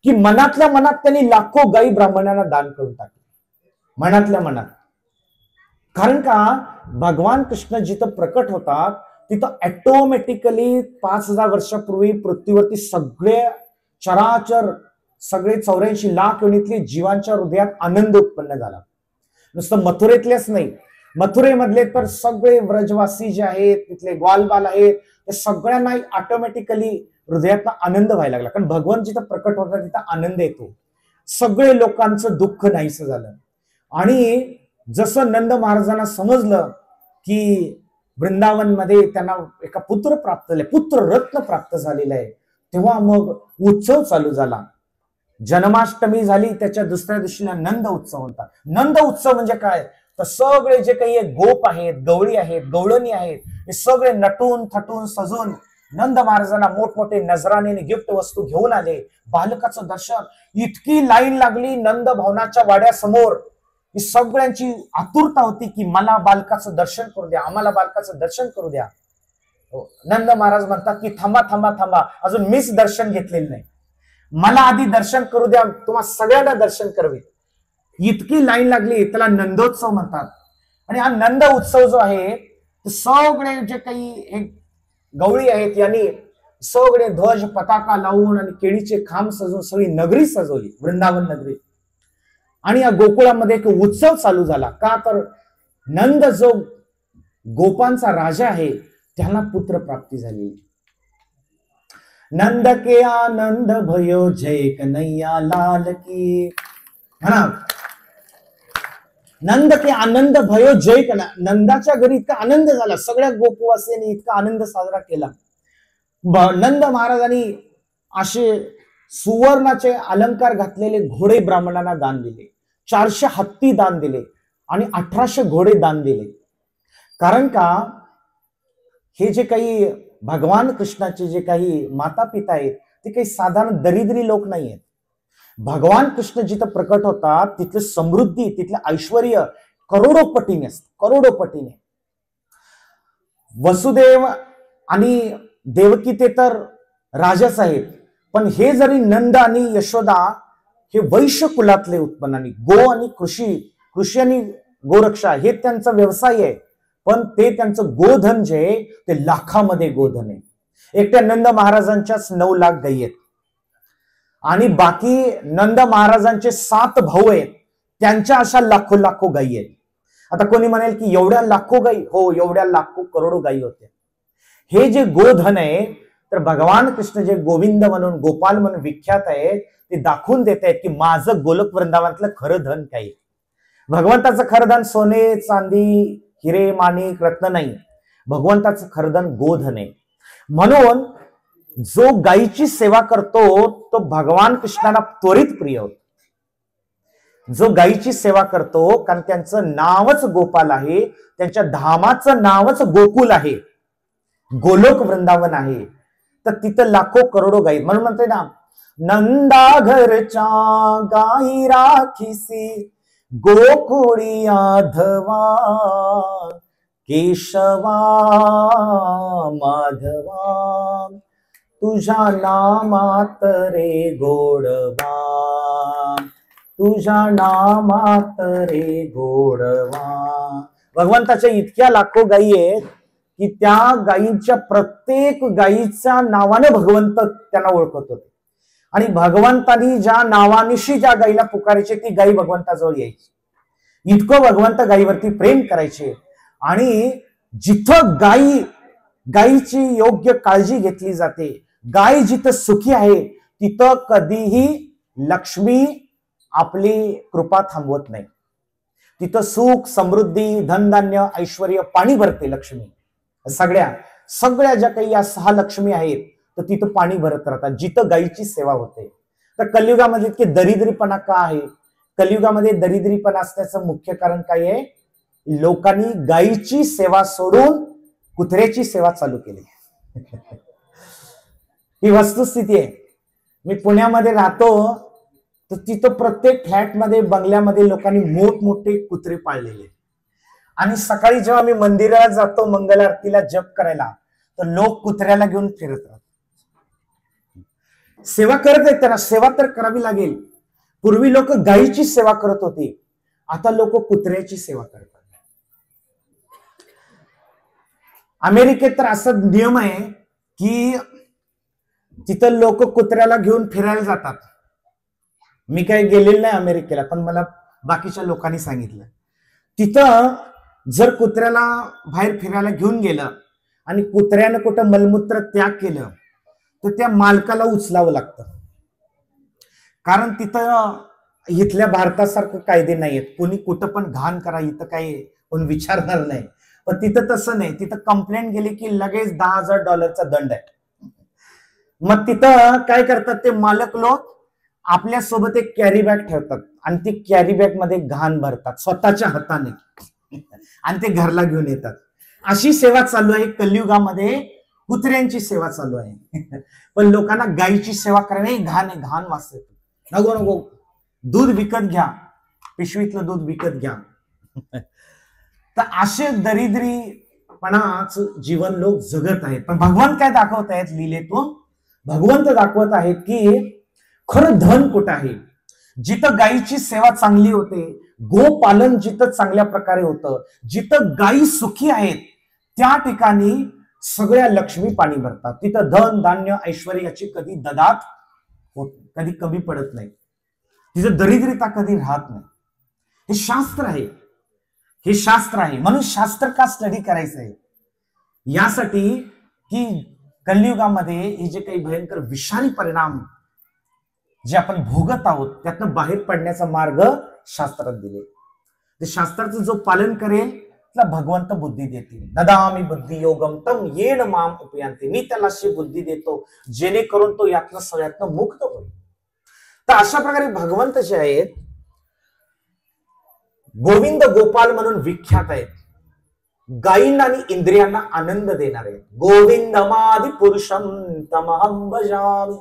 की मनातल्या मनात त्यांनी लाखो गायी ब्राह्मणांना दान करून टाकले. मनातल्या मनात. कारण का भगवान कृष्ण जिथं प्रकट होतात तिथं ऑटोमॅटिकली 5000 वर्षापूर्वी पृथ्वीवरती सगळे चराचर सगळे 84 लाख योनीतले जीवांच्या हृदयात आनंद उत्पन्न झाला. नुसतं मथुरेतलेच नाही, मथुरेमधले तर सगळे व्रजवासी जे आहेत तिथले ग्वालबाल आहेत ते सगळ्यांना ऑटोमॅटिकली हृदयात आनंद व्हायला लागला. कारण भगवान जिथं प्रकट होता तिथं आनंद येतो. सगळे लोकांचं दुःख नाहीसं झालं. आणि जसं नंद महाराजांना समजलं की वृंदावन मध्ये त्यांना एका पुत्र प्राप्त झाले, पुत्र रत्न प्राप्त झालेलं आहे, तेव्हा मग उत्सव चालू झाला. जन्माष्टमी झाली, त्याच्या दुसऱ्या दिवशीला नंद उत्सव होता. नंद उत्सव म्हणजे काय तर सगळे जे काही गोप आहेत, गवळी आहेत, गवळणी आहेत, हे सगळे नटून थटून सजून नंद महाराजांना मोठमोठे नजराने गिफ्ट वस्तू घेऊन आले. बालकाचं दर्शन, इतकी लाईन लागली नंद भवनाच्या वाड्यासमोर. ही सगळ्यांची आतुरता होती की मला बालकाचं दर्शन करू द्या, आम्हाला बालकाचं दर्शन करू द्या. नंद महाराज म्हणतात की थांबा थांबा थांबा, अजून मीच दर्शन घेतलेलं नाही, मला आधी दर्शन करू द्या, तुम्हा सगळ्यांना दर्शन करवे. इतकी लाईन लागली, त्याला नंदोत्सव म्हणतात. आणि हा नंद उत्सव जो आहे ते सगळे जे काही गवळी आहेत यांनी सगळे ध्वज पताका लावून आणि केळीचे खांब सजवून सगळी नगरी सजवली, वृंदावन नगरी. आणि या गोकुळामध्ये एक उत्सव चालू झाला. का तर नंद जो गोपांचा राजा आहे त्याला पुत्र प्राप्ती झाली. नंद के आनंद भयो जय कन्हैया लाल की. म्हणा नंद के आनंद भयो जय कन्हैया. नंदाच्या घरी इतका आनंद झाला, सगळ्या गोपवासीयांनी इतका आनंद साजरा केला. नंद महाराजांनी असे सुवर्णाचे अलंकार घातलेले घोडे ब्राह्मणांना दान दिले, 400 हत्ती दान दिले आणि 1800 घोडे दान दिले. कारण का हे जे काही भगवान कृष्णाचे जे काही माता पिता आहेत ते काही साधारण दरिद्री लोक नाही आहेत. भगवान कृष्ण जिथं प्रकट होतात तिथले समृद्धी, तिथले ऐश्वर करोडोपटीने असत, करोडोपटीने. वसुदेव आणि देवकी ते तर राजाच आहेत, पण हे जरी नंद आणि यशोदा हे वैश्य कुलातले उत्पन्नाने, गो आणि कृषी आणि गोरक्षा हे त्यांचा व्यवसाय आहे. पण ते त्यांचं गोधन जे आहे ते लाखामध्ये गोधन आहे. एकट्या नंद महाराजांच्याच 9 लाख गायी आहेत आणि बाकी नंद महाराजांचे 7 भाऊ आहेत, त्यांच्या अशा लाखो लाखो गायी आहेत. आता कोणी म्हणेल की एवढ्या लाखो गायी, हो एवढ्या लाखो करोडो गायी होत्या. हे जे गोधन आहे तर भगवान कृष्ण जे गोविंद म्हणून गोपाल म्हणून विख्यात आहे ते दाखवून देत आहेत की माझं गोलक वृंदावनातलं खरं धन काय. भगवंताचं खरं धन सोने चांदी हिरे माणिक रत्न नाही, भगवंताचं खरं धन गोधन आहे. म्हणून जो गायीची सेवा करतो तो भगवान कृष्णाला त्वरित प्रिय होतो. जो गायीची सेवा करतो, कारण त्यांचं नावच गोपाल आहे, त्यांच्या धामाचं नावच गोकुल आहे, गोलोक वृंदावन आहे, तर तिथं लाखो करोडो गायी. म्हणून म्हणते ना नंदा घरच्या गाई राखीसी गोकुळी आधवा केशवा माधवा तुझ्या नामात रे गोडवा तुझ्या नामात रे गोडवा. भगवंताच्या इतक्या लाखो गायी आहेत की त्या गायींच्या प्रत्येक गायीच्या नावाने भगवंत त्यांना ओळखत होते आणि भगवंतानी ज्या नावानिशी ज्या गायीला पुकारायचे ती गायी भगवंताजवळ यायची. इतकं भगवंत गायीवरती प्रेम करायचे आणि जिथं गायीची योग्य काळजी घेतली जाते, गाय जिथं सुखी आहे तिथं कधीही लक्ष्मी आपली कृपा थांबवत नाही. तिथं सुख समृद्धी धनधान्य ऐश्वर पाणी भरते लक्ष्मी. सगळ्या ज्या काही या 6 लक्ष्मी आहेत तर तिथं पाणी भरत राहतात जिथं गायीची सेवा होते. तर कलियुगामध्ये इतके दरिद्रीपणा का आहे? कलियुगामध्ये दरिद्रीपणा असण्याचं मुख्य कारण काय आहे? लोकांनी गायीची सेवा सोडून कुत्र्याची सेवा चालू केली. ही वस्तुस्थिती आहे. मी पुण्यामध्ये राहतो तर तिथं प्रत्येक फ्लॅटमध्ये बंगल्यामध्ये लोकांनी मोठमोठे कुत्रे पाळलेले आणि सकाळी जेव्हा मी मंदिरात जातो मंगल आरतीला जप करायला तर लोक कुत्र्याला घेऊन फिरत राहतात. सेवा करत आहेत, त्यांना सेवा तर करावी लागेल. पूर्वी लोक गायीची सेवा करत होती, आता लोक कुत्र्याची सेवा करतात. अमेरिकेत तर असा नियम आहे की तिथं लोक कुत्र्याला घेऊन फिरायला जातात. मी काही गेलेलं नाही अमेरिकेला, पण मला बाकीच्या लोकांनी सांगितलं तिथं जर कुत्र्याला बाहेर फिरायला घेऊन गेलं आणि कुत्र्यानं कुठं मलमूत्र त्याग केलं तर त्या मालकाला उचलावं लागतं. कारण तिथं इथल्या भारतासारखं कायदे नाहीयेत. कोणी कुठं पण घाण करा इथं काही कोण विचारणार नाही. पण तिथं तसं नाही. तिथं कंप्लेंट गेली की लगेच $10,000 दंड आहे. मग तिथं काय करतात ते मालक लोक आपल्या सोबत एक कॅरी बॅग ठेवतात आणि ती कॅरी बॅग मध्ये घाण भरतात स्वतःच्या हाताने आणि ते घरला घेऊन येतात. अशी सेवा चालू आहे कलियुगामध्ये. कुत्र्यांची सेवा चालू आहे. पण लोकांना गायीची सेवा करावी, घाण आहे, घाण वास येतो. नको नको, दूध विकत घ्या, पिशवीतलं दूध विकत घ्या. तर असे दरिद्रीपणाच जीवन लोक जगत आहेत. पण भगवान काय दाखवत आहेत लीलेतून? भगवंत दाखवत आहेत की खरं धन कुठं आहे. जिथं गायीची सेवा चांगली होते, गोपालन जिथं चांगल्या प्रकारे होतं, जिथं गायी सुखी आहेत त्या ठिकाणी सगळ्या लक्ष्मी पाणी भरतात. तिथं धन धान्य ऐश्वर्याची कधी ददात होत, कधी कमी पडत नाही. तिथं दरिद्रता कधी राहत नाही. हे शास्त्र आहे. हे शास्त्र आहे. म्हणून शास्त्र का स्टडी करायचं आहे? यासाठी की कलियुगामध्ये हे जे काही भयंकर विषारी परिणाम जे आपण भोगत आहोत त्यातनं बाहेर पडण्याचा मार्ग शास्त्रात दिले. ते शास्त्राचं जो पालन करेल त्याला भगवंत बुद्धी देतील. ददामी बुद्धी योगम तम येन माम उपयांते. मी त्याला अशी बुद्धी देतो जेणेकरून तो यातनं सगळ्यातनं मुक्त होईल. तर अशा प्रकारे भगवंत जे आहेत गोविंद गोपाल म्हणून विख्यात आहेत. गायींना आणि इंद्रियांना आनंद देणारे आहेत. गोविंदमादि पुरुषम तमहं भजामि.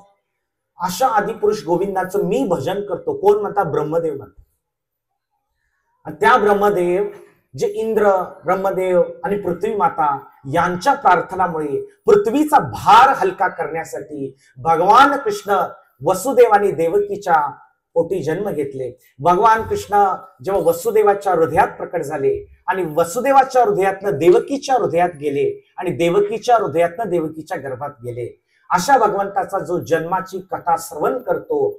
अशा आदिपुरुष गोविंदाचं मी भजन करतो. कोण म्हणता? ब्रह्मदेव म्हणतात. आणि त्या ब्रह्मदेव जे इंद्र ब्रह्मदेव आणि पृथ्वी माता यांच्या प्रार्थनामुळे पृथ्वीचा भार हलका करण्यासाठी भगवान कृष्ण वसुदेव आणि देवकीच्या पोटी जन्म घेतले. भगवान कृष्ण जेव्हा वसुदेवाच्या हृदयात प्रकट झाले आणि वसुदेवाच्या हृदयातनं देवकीच्या हृदयात गेले आणि देवकीच्या हृदयातनं देवकीच्या गर्भात गेले. अशा भगवंताचा जो जन्माची कथा श्रवण करतो,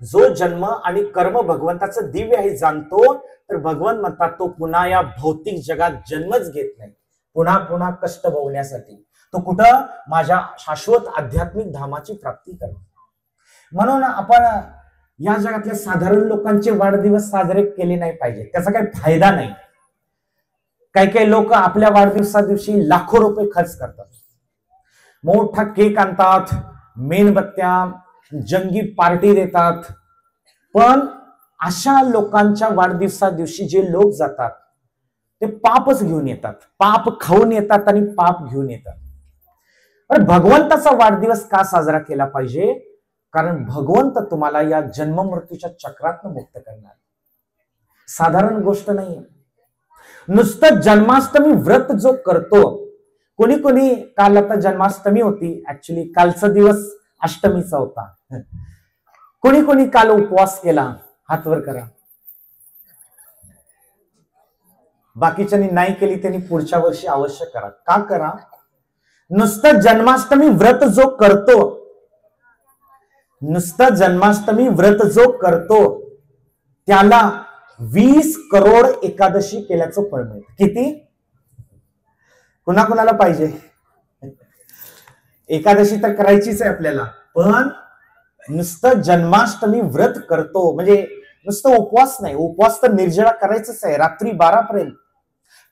जो जन्म आणि कर्म भगवंताचं दिव्य आहे जाणतो, तर भगवंत म्हणतात तो पुन्हा या भौतिक जगात जन्मच घेत नाही. पुन्हा पुन्हा कष्ट भोगण्यासाठी तो कुठं? माझ्या शाश्वत आध्यात्मिक धामाची प्राप्ती करतो. म्हणून आपण या जगातल्या साधारण लोकांचे वाढदिवस साजरे केले नाही पाहिजे. त्याचा काही फायदा नाही. काही काही लोक आपल्या वाढदिवसा दिवशी लाखो रुपये खर्च करतात. मोठा केक आणतात, मेणबत्त्या, जंगी पार्टी देतात. पण अशा लोकांच्या वाढदिवसा दिवशी जे लोक जातात ते पापच घेऊन येतात. पाप खाऊन येतात आणि पाप घेऊन येतात. पण भगवंताचा वाढदिवस का साजरा केला पाहिजे? कारण भगवंत तुम्हाला या जन्म मृत्यूच्या चक्रातून मुक्त करणार. साधारण गोष्ट नाहीये. नुसतं जन्माष्टमी व्रत जो करतो, कोणी कोणी, काल आता जन्माष्टमी होती, ऍक्च्युली कालचा दिवस अष्टमीचा होता, कोणी कोणी काल उपवास केला, हात वर करा. बाकीच्यांनी नाही केली त्यांनी पुढच्या वर्षी अवश्य करा. का करा? नुसतं जन्माष्टमी व्रत जो करतो, नुसतं जन्माष्टमी व्रत जो करतो त्याला 20 करोड एकादशी केल्याचं फळ मिळतं. किती? कुणाकुणाला पाहिजे? एकादशी तर करायचीच आहे आपल्याला, पण नुसतं जन्माष्टमी व्रत करतो म्हणजे नुसतं उपवास नाही, उपवास तर निर्जळा करायचंच आहे रात्री 12 पर्यंत.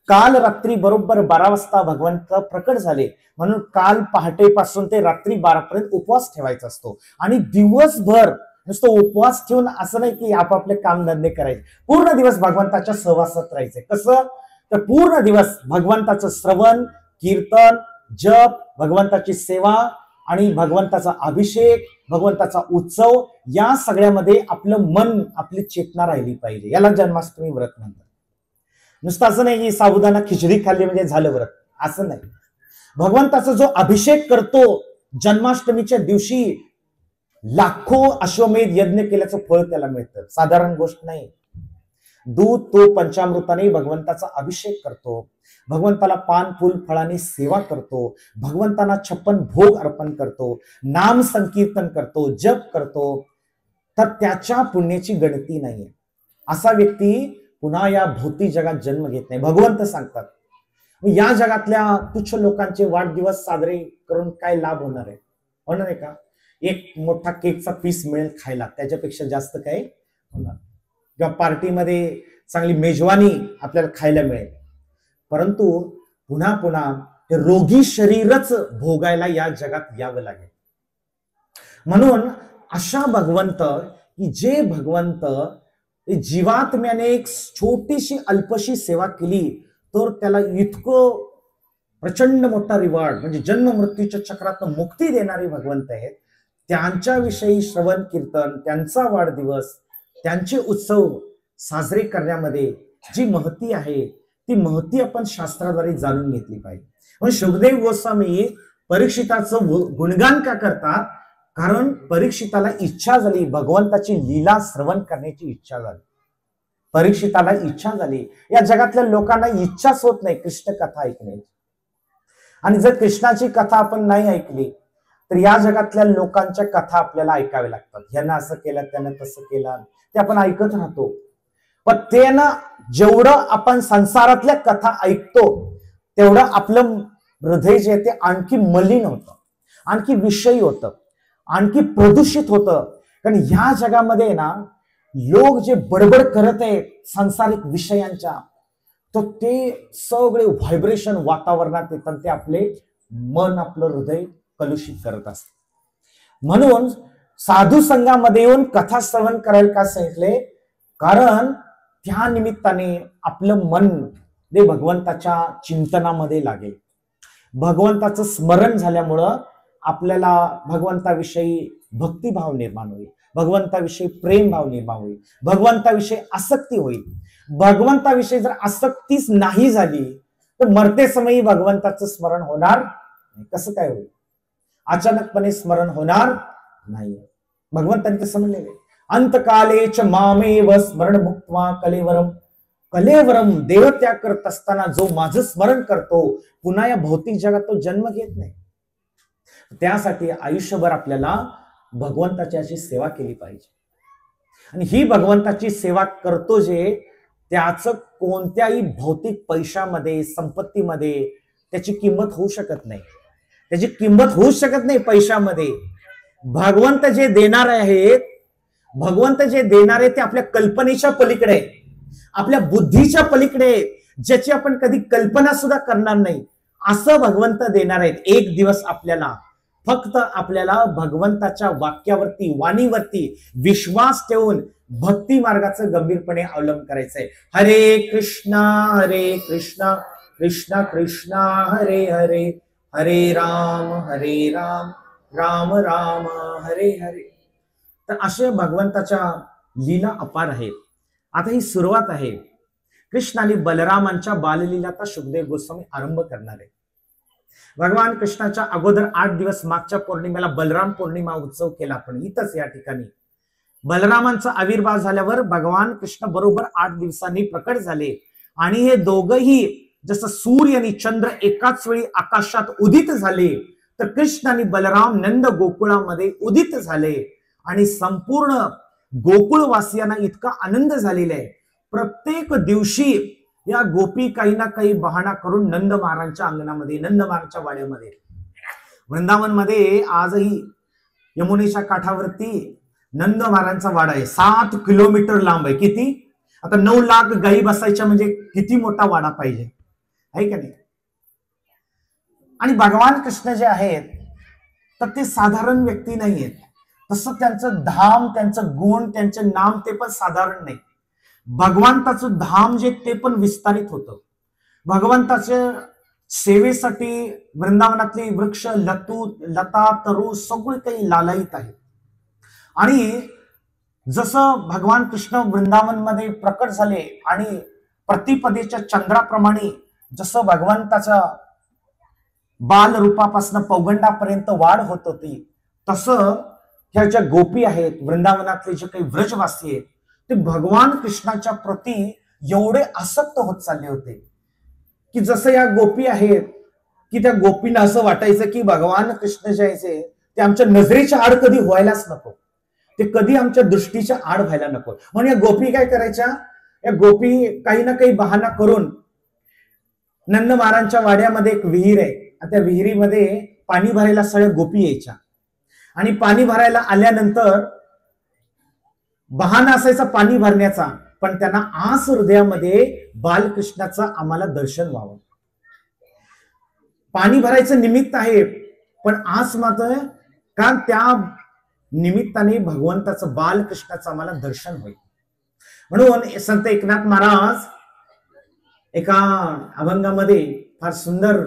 काल रात्री बरोबर 12 वाजता भगवंत प्रकट झाले, म्हणून काल पहाटेपासून ते रात्री 12 पर्यंत उपवास ठेवायचा असतो. आणि दिवसभर नुसतं उपवास ठेवून असं नाही की आपापले कामधंदे करायचे, पूर्ण दिवस भगवंताच्या सहवासात राहायचे. कसं? तर पूर्ण दिवस भगवंताचं श्रवण, कीर्तन, जप, भगवंताची सेवा आणि भगवंताचा अभिषेक, भगवंताचा उत्सव, या सगळ्यामध्ये आपलं मन, आपली चेतना राहिली पाहिजे. याला जन्माष्टमी व्रत म्हणतात. नुसतं असं नाही की साबुदाणा खिचडी खाल्ली म्हणजे झालं व्रत, असं नाही. भगवंताचा जो अभिषेक करतो जन्माष्टमीच्या दिवशी, लाखो अश्वमेध यज्ञ केल्याचं फळ त्याला मिळतं. साधारण गोष्ट नाही. दूध, तूप, पंचामृताने भगवंताचा अभिषेक करतो, भगवंताला पान फूल फळाने सेवा करतो, भगवंतांना 56 भोग अर्पण करतो, नाम संकीर्तन करतो, जप करतो, तर त्याच्या पुण्याची गणती नाहीये. असा व्यक्ती पुन्हा या भौतिक जगात जन्म घेत नाही. भगवंत सांगतात या जगातल्या तुच्छ लोकांचे वाढदिवस साजरे करून काय लाभ होणार आहे? होणार आहे का? एक मोठा केकचा पीस मिळेल खायला, त्याच्यापेक्षा जास्त काय होणार? किंवा पार्टीमध्ये चांगली मेजवानी आपल्याला खायला मिळेल, परंतु पुन्हा पुन्हा ते रोगी शरीरच भोगायला या जगात यावं लागेल. म्हणून अशा भगवंत की जे भगवंत जीवात्म्याने एक छोटीशी अल्पशी सेवा केली तर त्याला इतकं प्रचंड मोठा रिवॉर्ड, म्हणजे जन्म मृत्यूच्या चक्रातून मुक्ती देणारे भगवंत आहेत, त्यांच्याविषयी श्रवण कीर्तन, त्यांचा वाढदिवस, त्यांचे उत्सव साजरे करण्यामध्ये जी महती आहे ती महती आपण शास्त्राद्वारे जाणून घेतली पाहिजे. म्हणून शुकदेव गोस्वामी परीक्षिताचं गुणगान का करतात? कारण परीक्षिताला इच्छा झाली, भगवंताची लीला श्रवण करण्याची इच्छा झाली. परीक्षिताला इच्छा झाली. या जगातल्या लोकांना इच्छाच होत नाही कृष्ण कथा ऐकण्याची. आणि जर कृष्णाची कथा आपण नाही ऐकली तर या जगातल्या लोकांच्या कथा आपल्याला ऐकाव्या लागतात. ह्यानं असं केलं, त्यानं तसं केलं, ते आपण ऐकत राहतो. पण त्यानं जेवढं आपण संसारातल्या कथा ऐकतो तेवढं आपलं हृदय जे आहे ते आणखी मलिन होतं, आणखी विषयी होतं, आणखी प्रदूषित होतं. कारण ह्या जगामध्ये ना लोक जे बडबड करत आहेत सांसारिक विषयांच्या, तर ते सगळे व्हायब्रेशन वातावरणात येतात, ते आपले मन, आपलं हृदय कलुषित करत असत. म्हणून साधू संघामध्ये येऊन कथा श्रवण करायला का सांगितले? कारण त्या निमित्ताने आपलं मन ते भगवंताच्या चिंतनामध्ये लागेल. भगवंताचं स्मरण झाल्यामुळं आपल्याला भगवंताविषयी भक्तिभाव निर्माण होईल, भगवंताविषयी प्रेमभाव निर्माण होईल, भगवंताविषयी आसक्ती होईल. भगवंताविषयी जर आसक्तीच नाही झाली तर मरते समयी भगवंताचं स्मरण होणार नाही. कसं काय होईल? अचानकपणे स्मरण होणार नाही. भगवंतांनी कसं म्हणलेलं आहे, अंतकाले च मामेव स्मरण मुक्त्वा कलेवरम. कलेवरम देवत्याग करत असताना जो माझं स्मरण करतो पुन्हा या भौतिक जगात तो जन्म घेत नाही. त्यासाठी आयुष्यभर आपल्याला भगवंताची अशी सेवा केली पाहिजे. आणि ही भगवंताची सेवा करतो जे, त्याचं कोणत्याही भौतिक पैशामध्ये, संपत्तीमध्ये त्याची किंमत होऊ शकत नाही. त्याची किंमत होऊ शकत नाही पैशामध्ये. भगवंत जे देणार आहेत, भगवंत जे देणार आहे ते आपल्या कल्पनेच्या पलीकडे, आपल्या बुद्धीच्या पलीकडे, ज्याची आपण कधी कल्पना सुद्धा करणार नाही, असं भगवंत देणार आहेत. एक दिवस आपल्याला फक्त आपल्याला भगवंताच्या वाक्यावरती, वाणीवरती विश्वास ठेवून भक्ती मार्गाचं गंभीरपणे अवलंब करायचंय. हरे कृष्णा कृष्ण कृष्णा हरे हरे, हरे राम राम राम हरे हरे. तर असे भगवंताच्या लीला अपार आहेत. आता ही सुरुवात आहे. कृष्ण आणि बलरामांच्या बाललीलाचा सुखदेव गोस्वामी आरंभ करणार आहे. भगवान कृष्णाच्या अगोदर 8 दिवस मागच्या पौर्णिमेला बलराम पौर्णिमा उत्सव केला. आपण इथंच या ठिकाणी बलरामांचा आविर्भाव झाल्यावर भगवान कृष्ण बरोबर 8 दिवसांनी प्रकट झाले आणि हे दोघही जसं सूर्य आणि चंद्र एकाच वेळी आकाशात उदित झाले, तर कृष्ण आणि बलराम नंद गोकुळामध्ये उदित झाले आणि संपूर्ण गोकुळवासियांना इतका आनंद झालेला आहे. प्रत्येक दिवशी या गोपी काही ना काही बहाणा करून नंद महाराजांच्या अंगणामध्ये, नंद महाराजांच्या वाड्यामध्ये, वृंदावन मध्ये आजही यमुनेच्या काठावरती नंद महाराजांचा वाडा आहे. 7 किलोमीटर लांब आहे. किती? आता 9 लाख गायी बसायच्या म्हणजे किती मोठा वाडा पाहिजे, आहे का नाही? आणि भगवान कृष्ण जे आहेत तर ते साधारण व्यक्ती नाही आहेत. तसं त्यांचं धाम, त्यांचं गुण, त्यांचे नाम ते पण साधारण नाही. भगवंताचं धाम जे ते पण विस्तारित होतं. भगवंताच्या सेवेसाठी वृंदावनातली वृक्ष, लता, तरु सगळे काही लालायित आहेत. आणि जसं भगवान कृष्ण वृंदावन मध्ये प्रकट झाले आणि प्रतिपदेच्या चंद्राप्रमाणे जसं भगवंताच्या बाल रूपापासून पौगंडापर्यंत वाढ होत होती, तसं ह्या ज्या गोपी आहेत, वृंदावनातले जे काही व्रजवासी आहेत, ते भगवान कृष्णाच्या प्रती एवढे आसक्त होत चालले होते की जसं या गोपी आहेत की त्या गोपींना असं वाटायचं की भगवान कृष्ण जे आहे ते आमच्या नजरेच्या आड कधी व्हायलाच नको, ते कधी आमच्या दृष्टीच्या आड व्हायला नको. म्हणून या गोपी काय करायच्या? या गोपी काही ना काही बहाणा करून नंद महाराजांच्या वाड्यामध्ये एक विहीर आहे, त्या विहिरीमध्ये पाणी भरायला सगळ्या गोपी यायच्या आणि पाणी भरायला आल्यानंतर बहाणा असायचा पाणी भरण्याचा, पण त्यांना आस हृदयामध्ये बालकृष्णाचं आम्हाला दर्शन व्हावं. पाणी भरायचं निमित्त आहे, पण आस मात्र का त्या निमित्ताने भगवंताचं, बालकृष्णाचं आम्हाला दर्शन होईल. म्हणून संत एकनाथ महाराज एका अभंगामध्ये फार सुंदर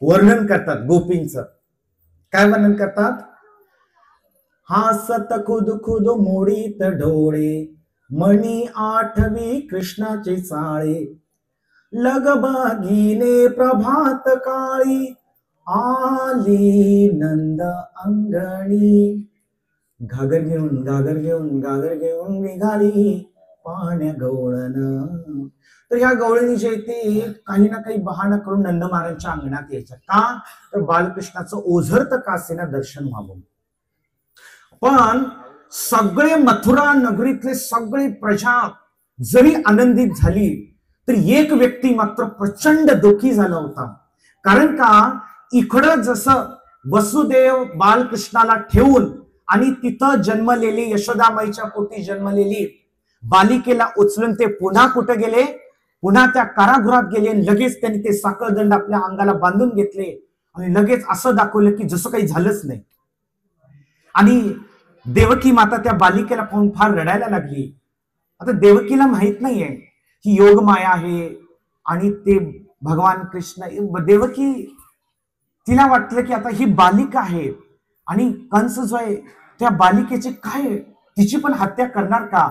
वर्णन करतात गोपींचं. काय वर्णन करतात? हासत खुद खुद मोडीत डोळे, मणी आठवी कृष्णाचे चाळे, लगबगीने प्रभात काळी, आली नंद अंगणी, घागर घेऊन गागर घेऊन निघाली पाण्या गवळण. तर ह्या गवळणी जे ते काही ना काही बहाणा करून नंद महाराजांच्या अंगणात यायच्या. का? तर बालकृष्णाचं ओझरत कासेना दर्शन व्हावं. पण सगळे मथुरा नगरीतले सगळे प्रजा जरी आनंदित झाली तरी एक व्यक्ती मात्र प्रचंड दुःखी झाला होता. कारण का? इकडं जसं वसुदेव बालकृष्णाला ठेवून आणि तिथं जन्मलेली, यशोदामाईच्या पोटी जन्मलेली बालिकेला उचलून ते पुन्हा कुठे गेले? पुन्हा त्या कारागृहात गेले. लगेच त्यांनी ते साखळदंड आपल्या अंगाला बांधून घेतले आणि लगेच असं दाखवलं की जसं काही झालंच नाही. आणि देवकी माता त्या बालिकेला पाहून फार रडायला लागली. आता देवकीला माहित नाहीये ही योग माया आहे आणि ते भगवान कृष्ण. देवकी तिला वाटलं की आता ही बालिका आहे आणि कंस जो आहे त्या बालिकेचे काय, तिची पण हत्या करणार का?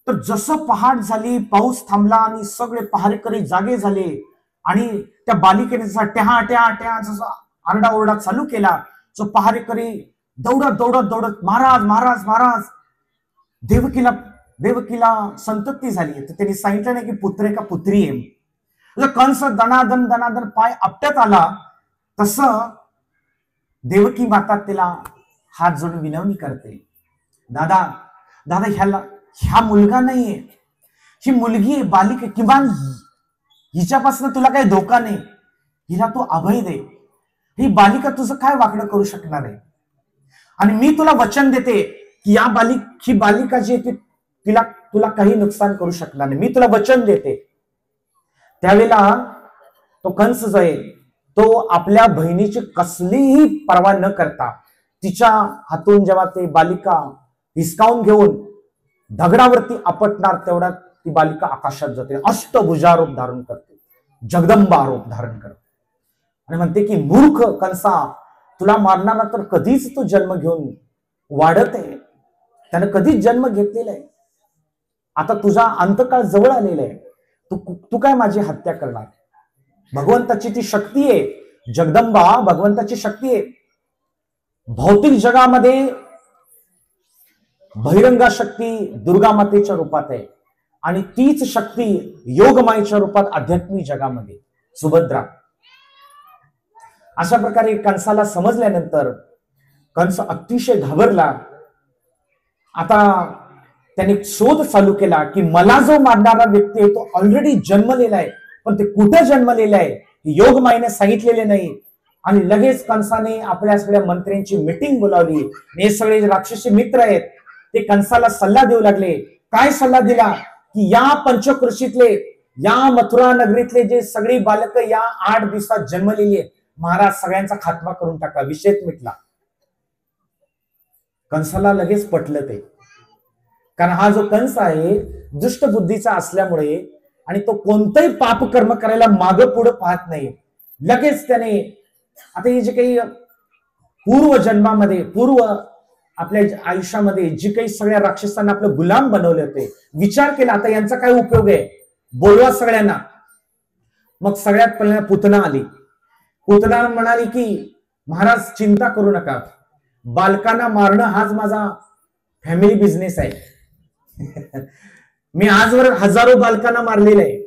तर जसं पहाट झाली, पाऊस थांबला आणि सगळे पहारेकरी जागे झाले आणि त्या बालिकेने जसा ट्या ट्या ट्या जसा आरडाओरडा चालू केला, जो पहारेकरी दौडत दौडत दौडत महाराज महाराज महाराज. देवकीला संतप्ती झाली. तर त्यांनी सांगितलं नाही की पुत्र आहे का पुत्री आहे. कंस दणादन दणादन पाय आपटत आला, तसं देवकी माता तिला हात जोडून विनवणी करते, दादा दादा ह्या मुलगा नाहीये, ही मुलगी आहे, बालिका. किमान हिच्यापासून तुला काही धोका नाही, हिला तू अभय दे. ही बालिका तुझं काय वाकडं करू शकणार आहे? आणि मी तुला वचन देते की ही बालिका जी आहे तुला काही नुकसान करू शकणार नाही, मी तुला वचन देते. त्यावेळेला तो कंस जो आहे तो आपल्या बहिणीची कसलीही पर्वा न करता तिच्या हातून जेव्हा ते बालिका हिसकावून घेऊन दगडावरती आपटणार, तेवढ्यात ती बालिका आकाशात जाते, अष्टभुजा रूप धारण करते, जगदंबा रूप धारण करते आणि म्हणते की मूर्ख कंसा, तुला मारणारा तर कधीच तो जन्म घेऊन वाढत आहे. त्यानं कधीच जन्म घेतलेला आहे. आता तुझा अंतकाळ जवळ आलेला आहे. तू काय माझी हत्या करणार? भगवंताची ती शक्ती आहे. जगदंबा भगवंताची शक्ती आहे. भौतिक जगामध्ये बहिरंगा शक्ती दुर्गा मातेच्या रूपात आहे आणि तीच शक्ती योगमायेच्या रूपात आध्यात्मिक जगामध्ये सुभद्रा. अशा प्रकारे कंसाला समजल्यानंतर कंस अतिशय घाबरला. आता त्याने शोध चालू केला की मला जो मारणारा व्यक्ती आहे तो ऑलरेडी जन्मलेला आहे, पण ते कुठे जन्मलेला आहे योगमायेने सांगितलेले नाही. आणि लगेच कंसाने आपल्या सगळ्या मंत्र्यांची मीटिंग बोलावली. हे सगळे राक्षसी मित्र आहेत ते कंसाला सल्ला देऊ लागले. काय सल्ला दिला की या पंचकृषीतले, या मथुरा नगरीतले जे सगळी बालक या 8 दिवसात जन्मलेली आहेत, महाराज सगळ्यांचा खात्मा करून टाका, विषयच मिटला. कंसाला लगेच पटलं ते, कारण हा जो कंस आहे दुष्ट बुद्धीचा असल्यामुळे आणि तो कोणतंही पाप कर्म करायला मागं पुढे पाहत नाही. लगेच त्याने आता हे जे काही पूर्व जन्मामध्ये पूर्व आपल्या आयुष्यामध्ये जी काही सगळ्या राक्षसांना आपलं गुलाम बनवले होते, विचार केला आता यांचा काय उपयोग आहे, बोलवा सगळ्यांना. मग सगळ्यात पहिल्यांदा पुतना आली. पुतना म्हणाली की महाराज चिंता करू नका, बालकांना मारणं हाच माझा फॅमिली बिझनेस आहे. मी आजवर हजारो बालकांना मारलेलं आहे.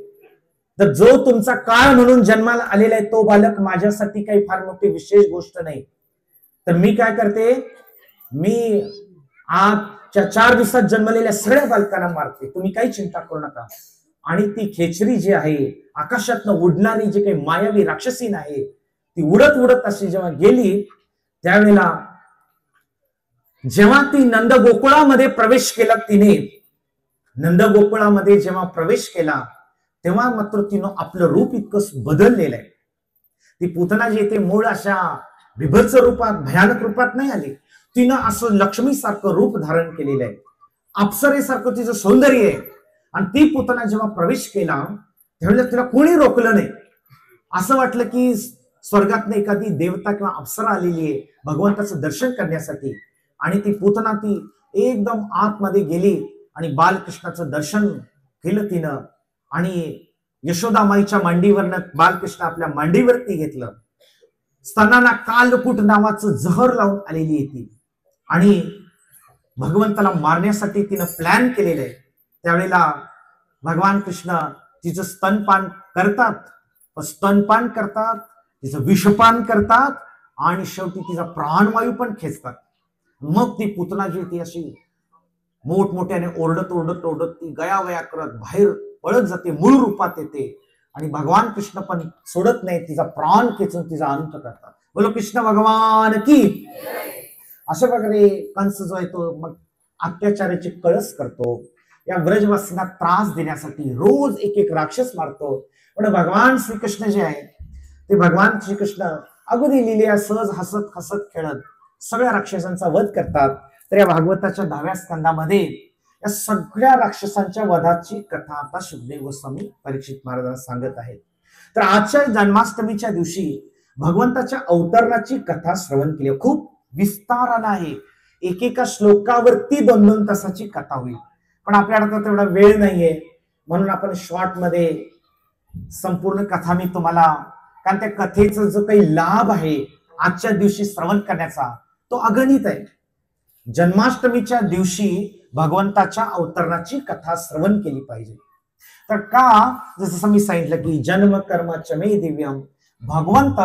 तर जो तुमचा काळ म्हणून जन्माला आलेला आहे तो बालक माझ्यासाठी काही फार मोठी विशेष गोष्ट नाही. तर मी काय करते, मी आजच्या 4 दिवसात जन्मलेल्या सगळ्या बालकांना मारते, तुम्ही काही चिंता करू नका. आणि ती खेचरी जी आहे आकाशातनं उडणारी जी काही मायावी राक्षसीन आहे ती उडत उडत अशी जेव्हा गेली त्यावेळेला जेव्हा ती नंद गोकुळामध्ये प्रवेश केला, तिने नंद गोकुळामध्ये जेव्हा प्रवेश केला तेव्हा मात्र तिनं आपलं रूप इतकं बदललेलं आहे. ती पुतना जी येते मूळ अशा बिभत्स रूपात भयानक रूपात नाही आली. तिनं असं लक्ष्मीसारखं रूप धारण केलेलं आहे, अप्सरेसारखं तिचं सौंदर्य आहे. आणि ती पुतना जेव्हा प्रवेश केला त्यावेळेला तिला कोणी रोखलं नाही. असं वाटलं की स्वर्गातनं एखादी देवता किंवा अप्सरा आलेली आहे भगवंताचं दर्शन करण्यासाठी. आणि ती पुतना ती एकदम आतमध्ये गेली आणि बालकृष्णाचं दर्शन केलं तिनं. आणि यशोदामाईच्या मांडीवरनं बालकृष्ण आपल्या मांडीवरती घेतलं. स्तनांना कालकूट नावाचं जहर लावून आलेली आहे ती आणि भगवंताला मारण्यासाठी तिनं प्लॅन केलेलं आहे. त्यावेळेला भगवान कृष्ण तिचं स्तनपान करतात, स्तनपान करतात, तिचं विषपान करतात आणि शेवटी तिचा प्राणवायू पण खेचतात. मग ती पुतना जी ती अशी मोठमोठ्याने ओरडत ओरडत ओरडत ती गयावया करत बाहेर पळत जाते, मूळ रूपात येते. आणि भगवान कृष्ण पण सोडत नाही, तिचा प्राण खेचून तिचा अंत करतात. बोलो कृष्ण भगवान की. अशा प्रकारे कंस जो आहे तो मग अत्याचाराची कळस करतो. या व्रजवासींना त्रास देण्यासाठी रोज एक एक राक्षस मारतो. पण भगवान श्रीकृष्ण जे आहे ते भगवान श्रीकृष्ण अगदी लिहिल्या सहज हसत हसत खेळत सगळ्या राक्षसांचा वध करतात. तर या भागवताच्या 10व्या स्कंदामध्ये या सगळ्या राक्षसांच्या वधाची कथा आता सुखदेव गोस्वामी परीक्षित महाराजांना सांगत आहेत. तर आजच्या जन्माष्टमीच्या दिवशी भगवंताच्या अवतरणाची कथा श्रवण केली. खूप विस्तारानं आहे, एकेका श्लोकावरती 2-2 तासाची कथा होईल. पण आपल्याला तेवढा वेळ नाहीये म्हणून आपण शॉर्ट मध्ये संपूर्ण कथा मी तुम्हाला, कारण त्या कथेचा जो काही लाभ आहे आजच्या दिवशी श्रवण करण्याचा तो अगणित आहे. जन्माष्टमीच्या दिवशी भगवंताच्या अवतरणाची कथा श्रवण केली पाहिजे. तर का, जसं मी सांगितलं की जन्म कर्म चमे दिव्यम, भगवंत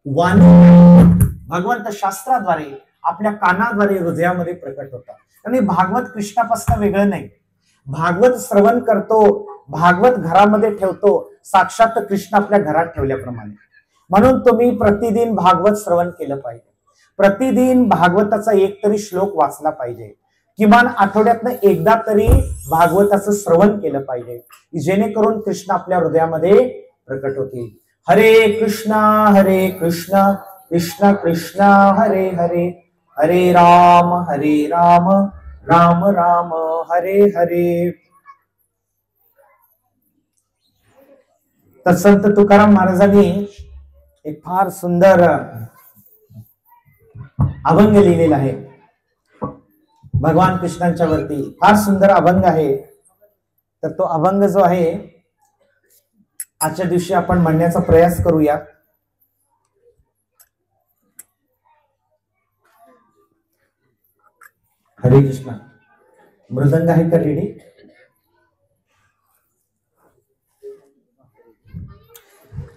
वाणी भगवंत शास्त्राद्वारे आपल्या कानाद्वारे हृदयामध्ये प्रकट होतात. आणि भागवत कृष्णापासून वेगळं नाही. भागवत श्रवण करतो, भागवत घरामध्ये ठेवतो, साक्षात कृष्ण आपल्या घरात ठेवल्याप्रमाणे. म्हणून तुम्ही प्रतिदिन भागवत श्रवण केलं पाहिजे. प्रतिदिन भागवताचा एक तरी श्लोक वाचला पाहिजे. किमान आठवड्यातनं एकदा तरी भागवताचं श्रवण केलं पाहिजे, जेणेकरून कृष्ण आपल्या हृदयामध्ये प्रकट होतील. हरे कृष्ण कृष्ण कृष्ण हरे हरे, हरे राम राम राम हरे हरे. तर संत तुकाराम महाराजांनी एक फार सुंदर अभंग लिहिलेला आहे. भगवान कृष्णांच्या वरती फार सुंदर अभंग आहे. तर तो अभंग जो आहे आजच्या दिवशी आपण म्हणण्याचा प्रयास करूया. हरे कृष्ण. मृदंग आहे का रेडी?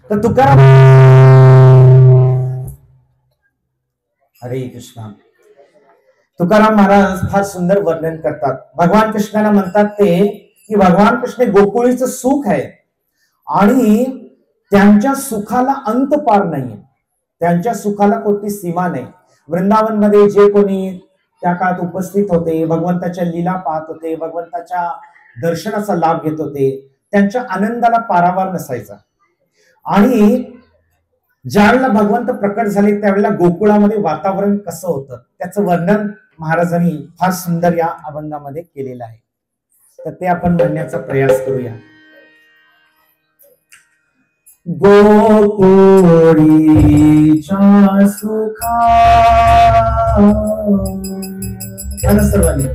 तर तुकाराम, हरे कृष्ण. तुकाराम महाराज फार सुंदर वर्णन करतात. भगवान कृष्णाला म्हणतात ते की भगवान कृष्ण गोकुळीचं सुख आहे आणि त्यांच्या सुखाला अंत पार नाही, त्यांच्या सुखाला कोणती सीमा नाही. वृंदावन मध्ये जे कोणी त्या काळात उपस्थित होते, भगवंताच्या लीला पाहत होते, भगवंताच्या दर्शनाचा लाभ घेत होते, त्यांच्या आनंदाला पारावार नसायचा. आणि ज्यावेळेला भगवंत प्रकट झाले त्यावेळेला गोकुळामध्ये वातावरण कसं होतं त्याचं वर्णन महाराजांनी फार सुंदर या अभंगामध्ये केलेलं आहे. तर ते आपण म्हणण्याचा प्रयास करूया. गोकुळीच्या सुखा सर्वांनी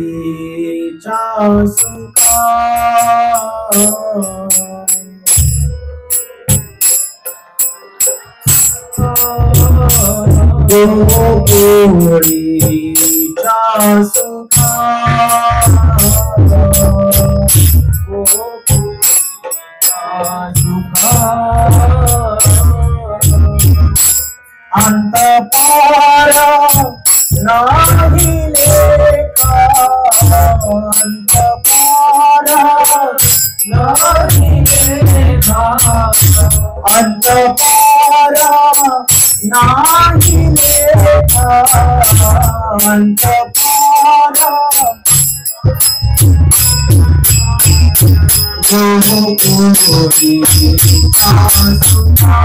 गोकुळीच्या सुखा गोकुळीच्या सुखा अंत पार नाही लेखा, अंत पार नाही लेखा, अंत पार नाही लेखा, अंत पार गोकुळीच्या सुखा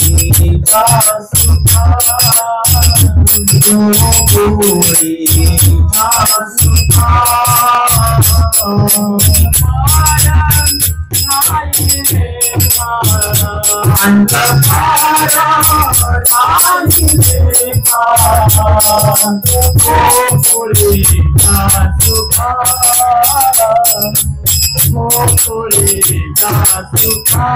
गोकुळीच्या सुखा गोकुळीच्या सुखा अंत पार नाही लेखा, गोकुळीच्या सुखा गोकुळीच्या सुखा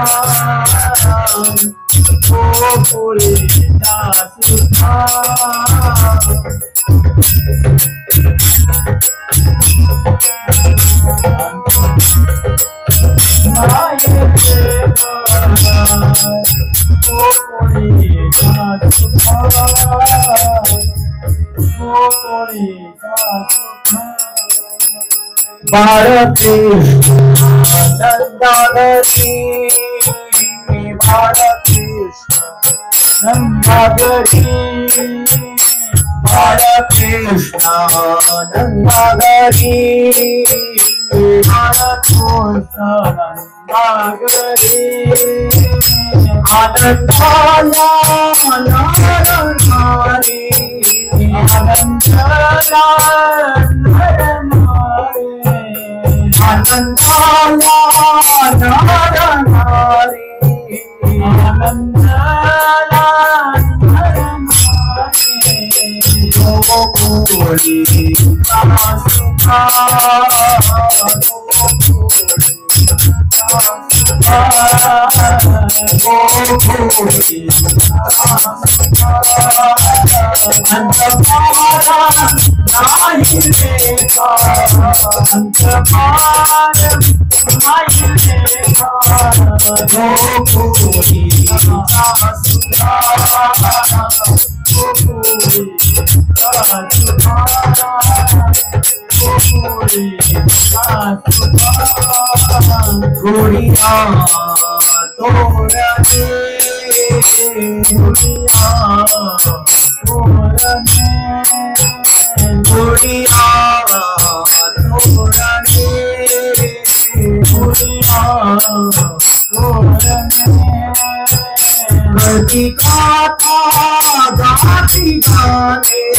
गोकुळीच्या सुखा बाळकृष्ण नंदागरी, बाळकृष्ण नंदागरी, बाळकृष्ण नंदागरी, बाळकृष्ण नंदागरी, आनंदाला नारनारी, आनंदाला नारनारी, आनंदाला नारनारी, आनंदाला नारनारी, गोकुळीच्या सुखा गुड़िया तोरने गुड़िया तोरने गुड़िया तोरने गुड़िया तोरने गति गाथा गाती गाने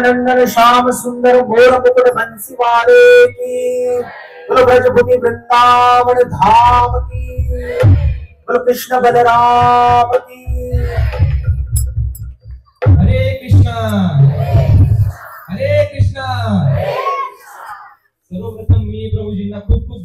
नंदन श्याम सुंदर गोर मुकुट बंसी वाले की, बोलो ब्रजभूमि वृंदावन धाम की, बोलो कृष्ण बलराम की। हरे कृष्णा हरे कृष्णा। सर्वप्रथम मी प्रभूजींना खूप खूप